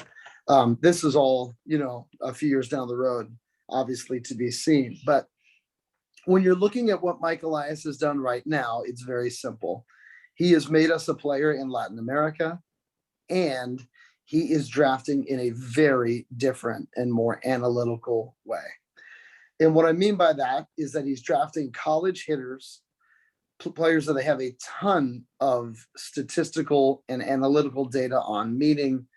This is all, a few years down the road, obviously, to be seen. But when you're looking at what Mike Elias has done right now, it's very simple. He has made us a player in Latin America, and he is drafting in a very different and more analytical way. And what I mean by that is that he's drafting college hitters, players that they have a ton of statistical and analytical data on, meaning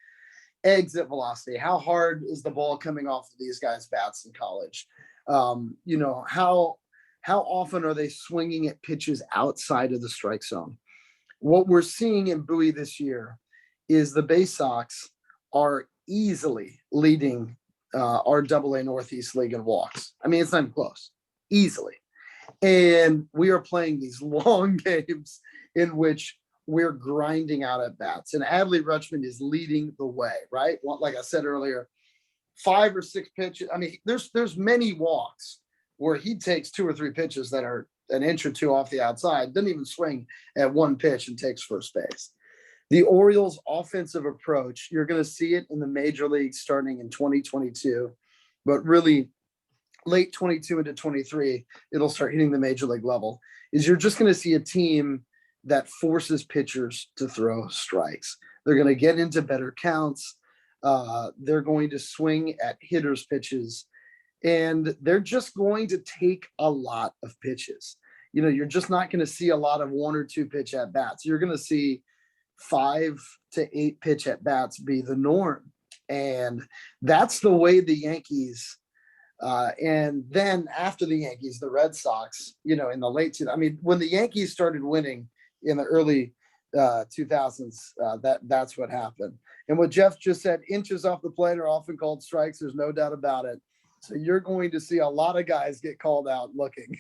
exit velocity. How hard is the ball coming off of these guys' bats in college? How often are they swinging at pitches outside of the strike zone? What we're seeing in Bowie this year is the Baysox are easily leading our AA Northeast League in walks. I mean, it's not even close, easily. And we are playing these long games in which we're grinding out at bats. And Adley Rutschman is leading the way, right? Like I said earlier, 5 or 6 pitches. I mean, there's many walks where he takes 2 or 3 pitches that are an inch or 2 off the outside, doesn't even swing at one pitch and takes first base. The Orioles' offensive approach, you're going to see it in the major leagues starting in 2022, but really late 22 into 23, it'll start hitting the major league level, is you're just going to see a team that forces pitchers to throw strikes. They're going to get into better counts. They're going to swing at hitters' pitches, and they're just going to take a lot of pitches. You're just not going to see a lot of 1 or 2 pitch at bats. You're going to see 5 to 8 pitch at bats be the norm. And that's the way the Yankees, and then after the Yankees, the Red Sox, in the late, when the Yankees started winning in the early 2000s, that's what happened. And what Jeff just said, inches off the plate are often called strikes. There's no doubt about it. So you're going to see a lot of guys get called out looking.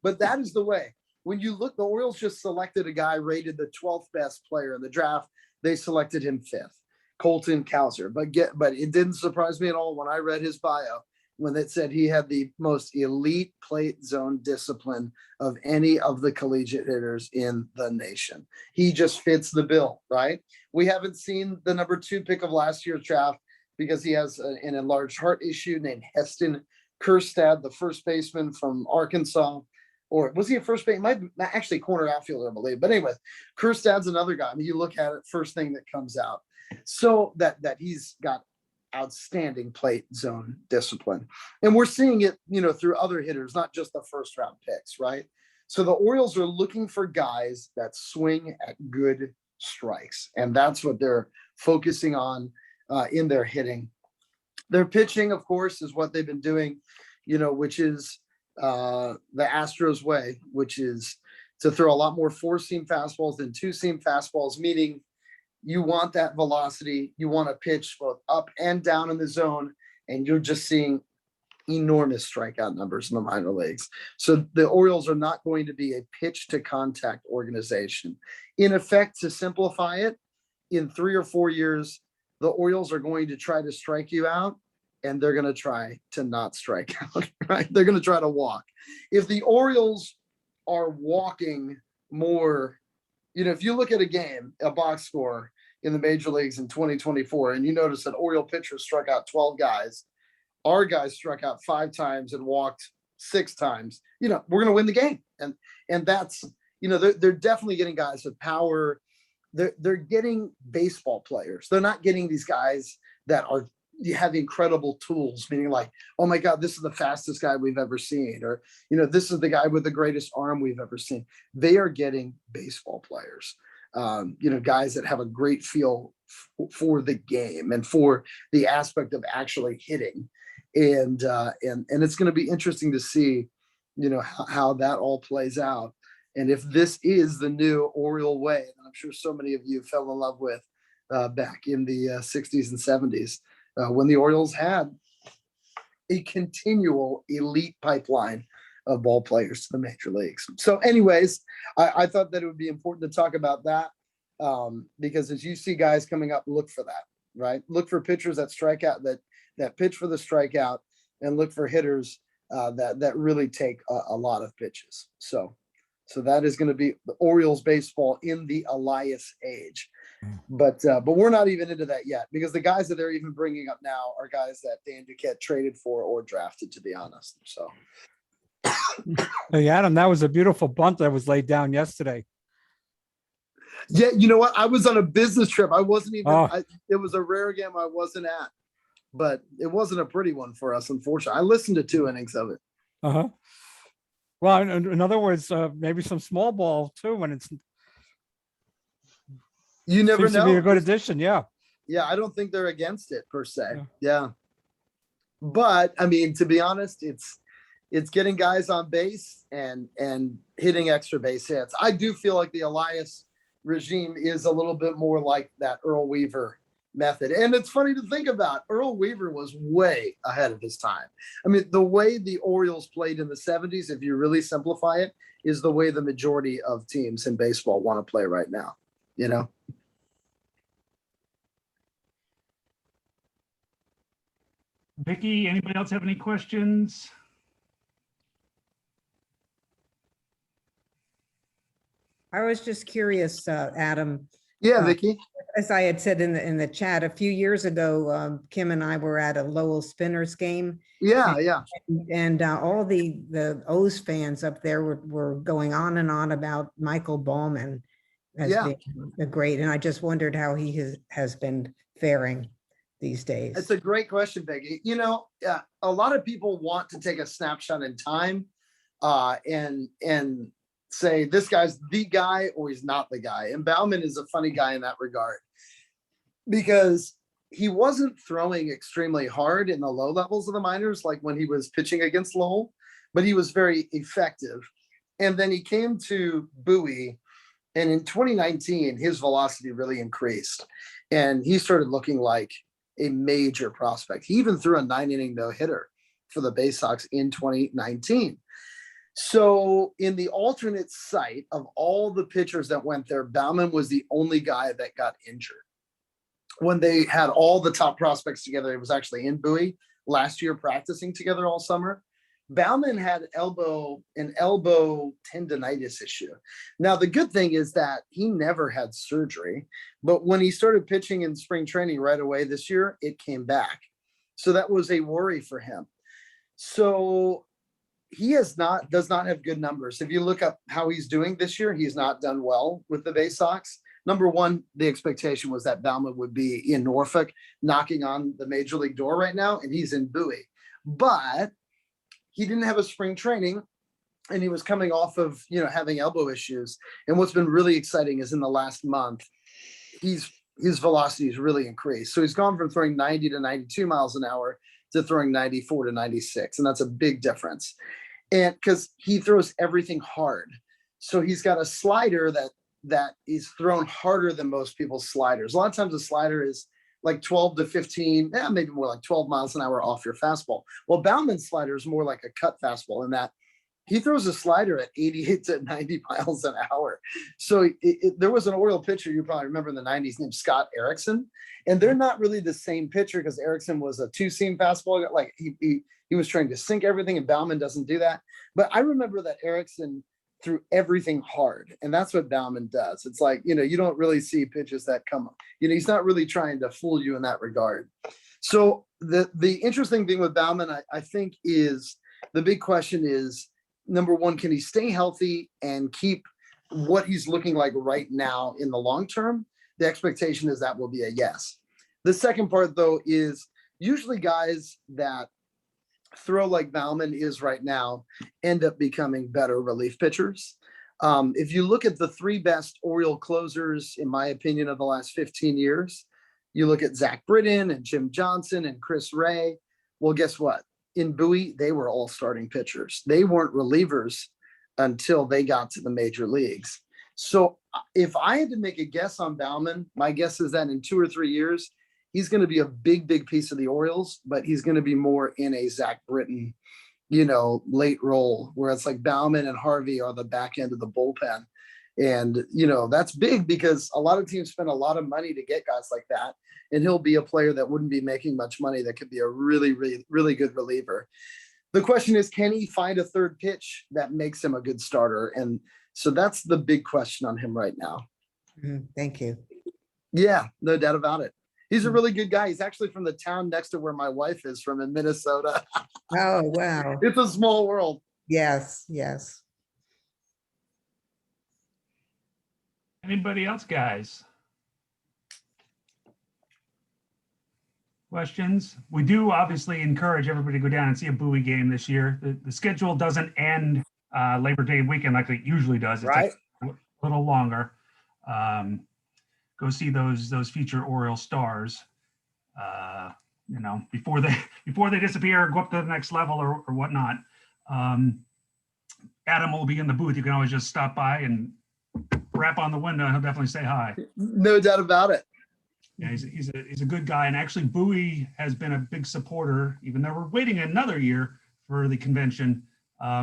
But that is the way. When you look, the Orioles just selected a guy rated the 12th best player in the draft. They selected him 5th, Colton Cowser. But it didn't surprise me at all when I read his bio, when it said he had the most elite plate zone discipline of any of the collegiate hitters in the nation. He just fits the bill, right? We haven't seen the number 2 pick of last year's draft because he has an enlarged heart issue named Heston Kjerstad, the first baseman from Arkansas. Or was he a first base? Might actually corner outfielder, I believe. But anyway, Kjerstad's another guy. I mean, you look at it, first thing that comes out. So that he's got outstanding plate zone discipline. And we're seeing it, through other hitters, not just the first round picks, right? So the Orioles are looking for guys that swing at good strikes. And that's what they're focusing on in their hitting. Their pitching, of course, is what they've been doing, which is the Astros way, which is to throw a lot more 4-seam fastballs than 2-seam fastballs, meaning you want that velocity. You want to pitch both up and down in the zone, and you're just seeing enormous strikeout numbers in the minor leagues. So the Orioles are not going to be a pitch to contact organization. In effect, to simplify it, in 3 or 4 years, the Orioles are going to try to strike you out, and they're going to try to not strike out, right? They're going to try to walk. If the Orioles are walking more, if you look at a box score in the major leagues in 2024, and you notice that Oriole pitchers struck out 12 guys, our guys struck out 5 times and walked 6 times, we're going to win the game. And that's, they're definitely getting guys with power. They're getting baseball players. They're not getting these guys that have incredible tools, meaning like, oh my God, this is the fastest guy we've ever seen, or this is the guy with the greatest arm we've ever seen. They are getting baseball players, guys that have a great feel for the game and for the aspect of actually hitting, and it's going to be interesting to see, how that all plays out, and if this is the new Oriole way that I'm sure so many of you fell in love with back in the 60s and 70s. When the Orioles had a continual elite pipeline of ball players to the major leagues. So anyways, I thought that it would be important to talk about that. Because as you see guys coming up, look for that, right? Look for pitchers that strike out, that pitch for the strikeout, and look for hitters that really take a lot of pitches. So that is going to be the Orioles baseball in the Elias age. But we're not even into that yet, because the guys that they're even bringing up now are guys that Dan Duquette traded for or drafted, to be honest. So, Hey, Adam, that was a beautiful bunt that was laid down yesterday. yeah, you know what? I was on a business trip. I wasn't even. Oh. It was a rare game I wasn't at, but it wasn't a pretty one for us, unfortunately. I listened to 2 innings of it. Uh-huh. Well, in other words, maybe some small ball too, when it's You never seems to be know. a good addition. Yeah. Yeah, I don't think they're against it per se. Yeah. Yeah. But I mean, to be honest, it's getting guys on base and hitting extra base hits. I do feel like the Elias regime is a little bit more like that Earl Weaver method. And it's funny to think about. Earl Weaver was way ahead of his time. I mean, the way the Orioles played in the 70s, if you really simplify it, is the way the majority of teams in baseball want to play right now, you know? Vicky, anybody else have any questions? I was just curious, Adam, Yeah, Vicky. as I had said in the chat a few years ago, Kim and I were at a Lowell Spinners game, Yeah, yeah. and all the O's fans up there were going on and on about Michael Ballman as Yeah. being a great, and I just wondered how he has been faring these days. It's a great question, Vicky. You know, a lot of people want to take a snapshot in time and say this guy's the guy or he's not the guy. And Bauman is a funny guy in that regard, because he wasn't throwing extremely hard in the low levels of the minors, like when he was pitching against Lowell, but he was very effective. And then he came to Bowie, and in 2019, his velocity really increased, and he started looking like a major prospect. He even threw a 9-inning no-hitter for the Baysox in 2019. So in the alternate site of all the pitchers that went there, Bauman was the only guy that got injured. When they had all the top prospects together, it was actually in Bowie last year practicing together all summer. Bauman had an elbow tendonitis issue. Now, the good thing is that he never had surgery, but when he started pitching in spring training right away this year, it came back. So that was a worry for him. So he does not have good numbers. If you look up how he's doing this year, he's not done well with the Baysox. Number one, the expectation was that Bauman would be in Norfolk knocking on the major league door right now, and he's in Bowie. But he didn't have a spring training, and he was coming off of, having elbow issues. And what's been really exciting is in the last month, his velocity has really increased. So he's gone from throwing 90 to 92 miles an hour to throwing 94 to 96. And that's a big difference. And because he throws everything hard. So he's got a slider that is thrown harder than most people's sliders. A lot of times a slider is like 12 to 15, maybe more like 12 miles an hour off your fastball. Well, Bauman's slider is more like a cut fastball in that he throws a slider at 88 to 90 miles an hour. So there was an Oriole pitcher you probably remember in the 90s named Scott Erickson. And they're not really the same pitcher, because Erickson was a two-seam fastball. Like he was trying to sink everything, and Bauman doesn't do that. But I remember that Erickson threw everything hard, and that's what Bauman does. It's like, you don't really see pitches that come, he's not really trying to fool you in that regard. So the interesting thing with Bauman, I think, is the big question is, number one, can he stay healthy and keep what he's looking like right now in the long term? The expectation is that will be a yes. The second part, though, is usually guys that throw like Bauman is right now end up becoming better relief pitchers. If you look at the 3 best Oriole closers, in my opinion, of the last 15 years, you look at Zach Britton and Jim Johnson and Chris Ray. Well, guess what? In Bowie, they were all starting pitchers. They weren't relievers until they got to the major leagues. So if I had to make a guess on Bauman, my guess is that in 2 or 3 years, he's going to be a big, big piece of the Orioles, but he's going to be more in a Zach Britton, late role, where it's like Bauman and Harvey are the back end of the bullpen. And, that's big because a lot of teams spend a lot of money to get guys like that. And he'll be a player that wouldn't be making much money that could be a really, really, really good reliever. The question is, can he find a third pitch that makes him a good starter? And so that's the big question on him right now. Thank you. Yeah, no doubt about it. He's a really good guy. He's actually from the town next to where my wife is from in Minnesota. Oh, wow. It's a small world. Yes, yes. Anybody else, guys? Questions? We do obviously encourage everybody to go down and see a Bowie game this year. The schedule doesn't end Labor Day weekend like it usually does. It's Right. a little longer. Go see those future Orioles stars. Before they disappear, go up to the next level or whatnot. Adam will be in the booth. You can always just stop by and rap on the window, and he'll definitely say hi. No doubt about it. Yeah, he's a good guy, and actually Bowie has been a big supporter. Even though we're waiting another year for the convention,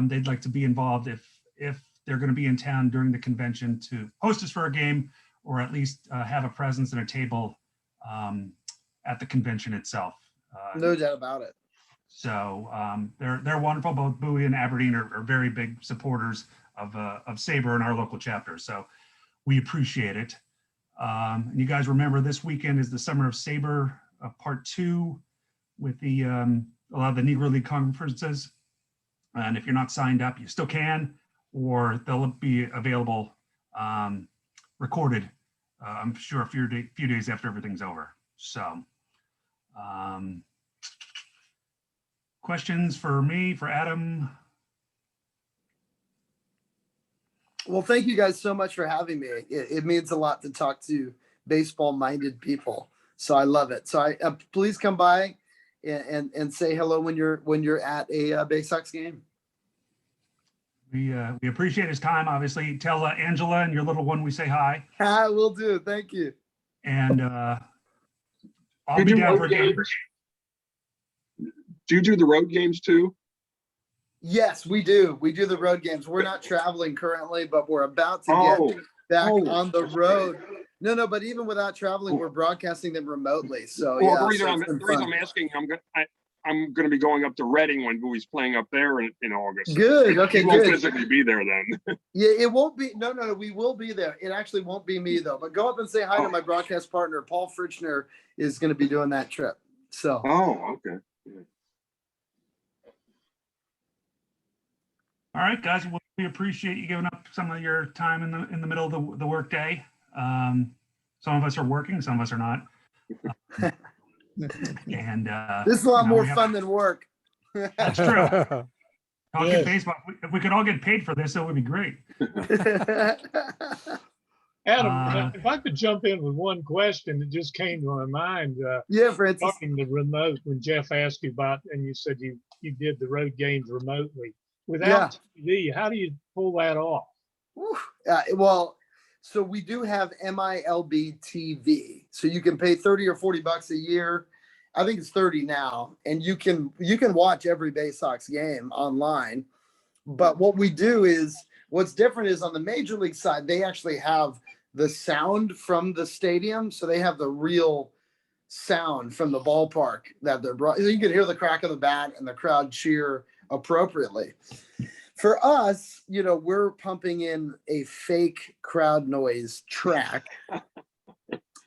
they'd like to be involved if they're going to be in town during the convention to host us for a game, or at least have a presence and a table at the convention itself. No doubt about it. So they're wonderful. Both Bowie and Aberdeen are very big supporters of SABR in our local chapter. So we appreciate it. And you guys remember this weekend is the Summer of SABR part 2 with a lot of the Negro League conferences. And if you're not signed up, you still can, or they'll be available recorded, I'm sure a few days after everything's over. So questions for me, for Adam? Well, thank you guys so much for having me. It means a lot to talk to baseball-minded people. So I love it. So please come by and say hello when you're at a Baysox game. We appreciate his time. Obviously, tell Angela and your little one we say hi. I will do. Thank you. And I'll be down for a game. Do you do the road games too? Yes, we do. We do the road games. We're not traveling currently, but we're about to get back on the road. No, but even without traveling, we're broadcasting them remotely. So Well, yeah, the reason, so I'm, it's been the reason fun. I'm asking, I'm going to be going up to Reading when Bowie's playing up there in August. Good. Okay, You won't good. physically be there then. Yeah, it won't be. No, we will be there. It actually won't be me though. But go up and say hi to my broadcast partner, Paul Frichner, is going to be doing that trip. So. Oh, okay. All right, guys. Well, we appreciate you giving up some of your time in the middle of the work day. Some of us are working, some of us are not. And This is a lot more fun than work. That's true. Talking Yes. baseball. If we could all get paid for this, it would be great. Adam, if I could jump in with one question that just came to my mind, Yeah, Francis. talking the remote when Jeff asked you about, and you said you did the road games remotely. Without TV, how do you pull that off? Well, so we do have MILB TV. So you can pay 30 or 40 bucks a year. I think it's 30 now. And you can watch every Baysox game online. But what we do is, what's different is on the major league side, they actually have the sound from the stadium. So they have the real sound from the ballpark that they're brought. You can hear the crack of the bat and the crowd cheer appropriately. For us, we're pumping in a fake crowd noise track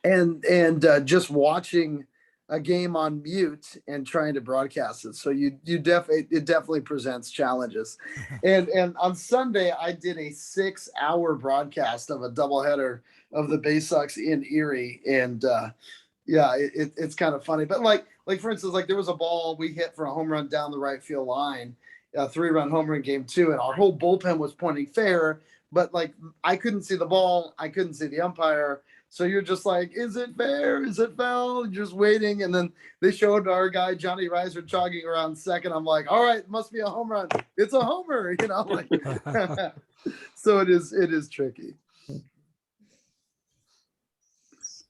and just watching a game on mute and trying to broadcast it. So it definitely presents challenges. And on Sunday, I did a 6-hour broadcast of a doubleheader of the Baysox in Erie. And it's kind of funny. But like for instance, like there was a ball we hit for a home run down the right field line, a 3-run home run game 2, and our whole bullpen was pointing fair, but like I couldn't see the ball, I couldn't see the umpire. So you're just like, is it fair? Is it foul? You're just waiting. And then they showed our guy, Johnny Reiser, jogging around second. I'm like, all right, it must be a home run. It's a homer, like, so it is tricky.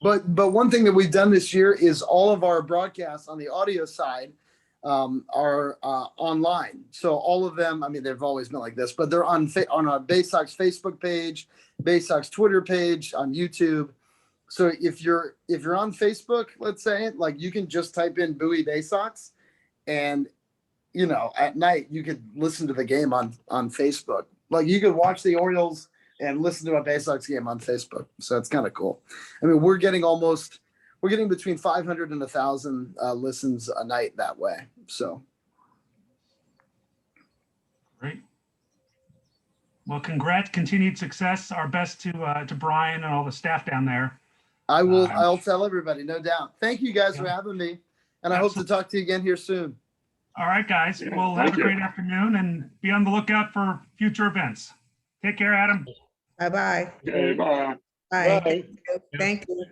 But one thing that we've done this year is all of our broadcasts on the audio side, are online. So all of them, I mean, they've always been like this, but they're on our Baysox Facebook page, Baysox Twitter page, on YouTube. So if you're on Facebook, let's say, like, you can just type in Bowie Baysox, and at night you could listen to the game on Facebook. Like, you could watch the Orioles and listen to a Baysox game on Facebook. So it's kind of cool. I mean, we're getting between 500 and 1,000 listens a night that way. So Great. Well, congrats, continued success. Our best to Brian and all the staff down there. I'll tell everybody, no doubt. Thank you guys for Yeah. having me. And I hope to talk to you again here soon. All right, guys. Yeah, Well, have thank a you. great afternoon and be on the lookout for future events. Take care, Adam. Bye-bye. Okay, bye. Bye. Bye. Thank you.